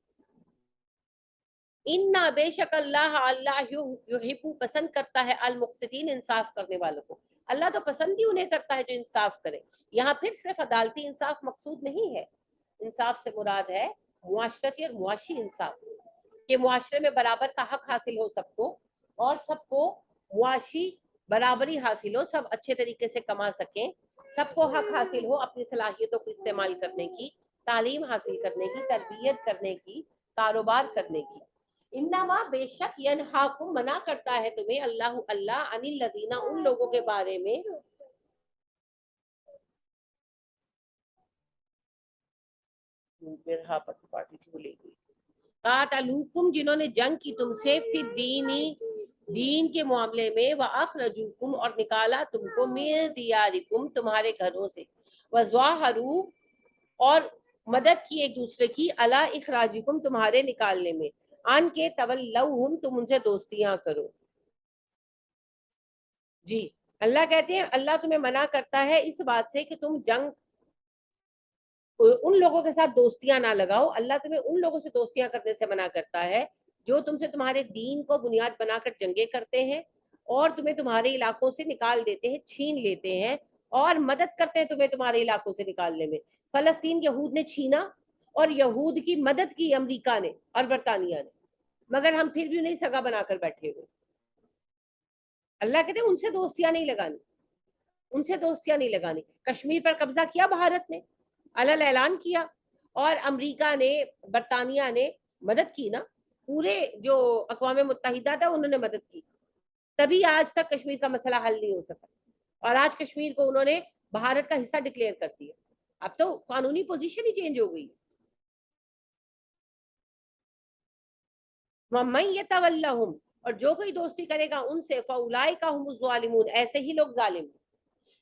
Speaker 1: انا بے شک اللہ اللہ یحب پسند کرتا ہے المقسطین انصاف کرنے والوں کو۔ اللہ تو پسند ہی انہیں کرتا ہے جو انصاف کرے۔ یہاں پھر صرف عدالتی انصاف مقصود نہیں ہے، انصاف سے مراد ہے معاشرتی اور معاشی انصاف، کہ معاشرے میں برابر کا حق حاصل ہو سب کو، اور سب کو معاشی برابری حاصل ہو، سب اچھے طریقے سے کما سکیں، سب کو حق حاصل ہو اپنی صلاحیتوں کو استعمال کرنے کی، تعلیم حاصل کرنے کی، تربیت کرنے کی، کاروبار کرنے کی۔ انما بے شک ینہاکم منع کرتا ہے تمہیں اللہ اللہ عن الذین ان لوگوں کے بارے میں قاتلوکم جنہوں نے جنگ کی تم سے فی دین کے معاملے میں، واخرجوکم اور نکالا تم کو من دیارکم تمہارے گھروں سے، وظاہروا اور مدد کی ایک دوسرے کی علی اخراجکم تمہارے نکالنے میں، ان کے تولوہم تم ان سے دوستیاں کرو۔ جی اللہ کہتے ہیں اللہ تمہیں منع کرتا ہے اس بات سے کہ تم جنگ ان لوگوں کے ساتھ دوستیاں نہ لگاؤ۔ اللہ تمہیں ان لوگوں سے دوستیاں کرنے سے منع کرتا ہے جو تم سے تمہارے دین کو بنیاد بنا کر جنگیں کرتے ہیں اور تمہیں تمہارے علاقوں سے نکال دیتے ہیں، چھین لیتے ہیں، اور مدد کرتے ہیں تمہیں تمہارے علاقوں سے نکالنے میں۔ فلسطین یہود نے چھینا اور یہود کی مدد کی امریکہ نے اور برطانیہ نے، مگر ہم پھر بھی نہیں سگا بنا کر بیٹھے ہوئے۔ اللہ کہتے ہیں ان سے دوستیاں نہیں لگانی، ان سے دوستیاں نہیں لگانی۔ کشمیر پر قبضہ کیا بھارت نے، علل اعلان کیا، اور امریکہ نے، برطانیہ نے مدد کی نا، پورے جو اقوام متحدہ تھا انہوں نے مدد کی، تبھی آج تک کشمیر کا مسئلہ حل نہیں ہو سکا، اور آج کشمیر کو انہوں نے بھارت کا حصہ ڈکلیئر کر دیا۔ اب تو قانونی پوزیشن ہی چینج ہو گئی۔ وَمَن يَتَوَلَّهُمْ اور جو کوئی دوستی کرے گا ان سے، فَأُولَٰئِكَ هُمُ الظَّالِمُونَ ایسے ہی لوگ ظالم ہیں،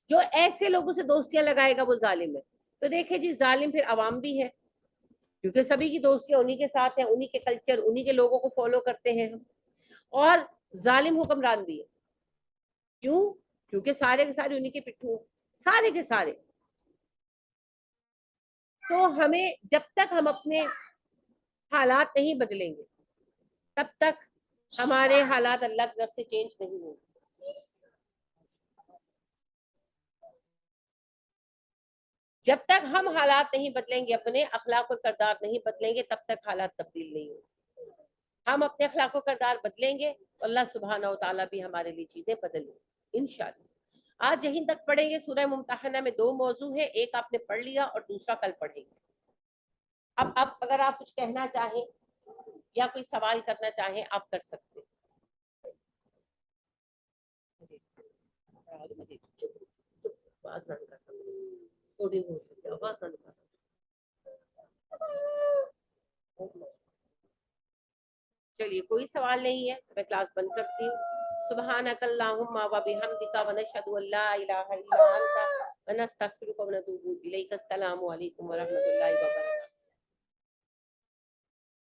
Speaker 1: جو ایسے لوگوں سے دوستیاں لگائے گا وہ ظالم ہے۔ تو دیکھیں جی ظالم پھر عوام بھی ہے، کیونکہ سبھی کی دوستیاں انہی کے ساتھ ہیں، انہی کے کلچر، انہی کے لوگوں کو فالو کرتے ہیں ہم، اور ظالم حکمران بھی ہے۔ کیوں؟ کیونکہ سارے کے سارے انہی کے پٹھو ہیں، سارے کے سارے۔ تو ہمیں جب تک ہم اپنے حالات نہیں بدلیں گے تب تک ہمارے حالات اللہ کی طرف سے چینج نہیں ہوں گے۔ جب تک ہم حالات نہیں بدلیں گے، اپنے اخلاق و کردار نہیں بدلیں گے، تب تک حالات تبدیل نہیں ہوں گے۔ ہم اپنے اخلاق و کردار بدلیں گے تو اللہ سبحانہ و تعالیٰ بھی ہمارے لیے چیزیں بدلیں گے انشاءاللہ۔ آج یہیں تک پڑھیں گے۔ سورہ ممتحنہ میں 2 موضوع ہیں، ایک آپ نے پڑھ لیا اور دوسرا کل پڑھیں گے۔ اب اگر آپ کچھ کہنا چاہیں یا کوئی سوال کرنا چاہیں آپ کر سکتے ہیں۔ چلیے کوئی سوال نہیں ہے، میں کلاس بند کرتی ہوں۔ سبحانک اللہم و بحمدک ونشہد ان لا الہ الا انت ونستغفرک ونتوب الیک۔ السلام علیکم ورحمۃ اللہ وبرکاتہ۔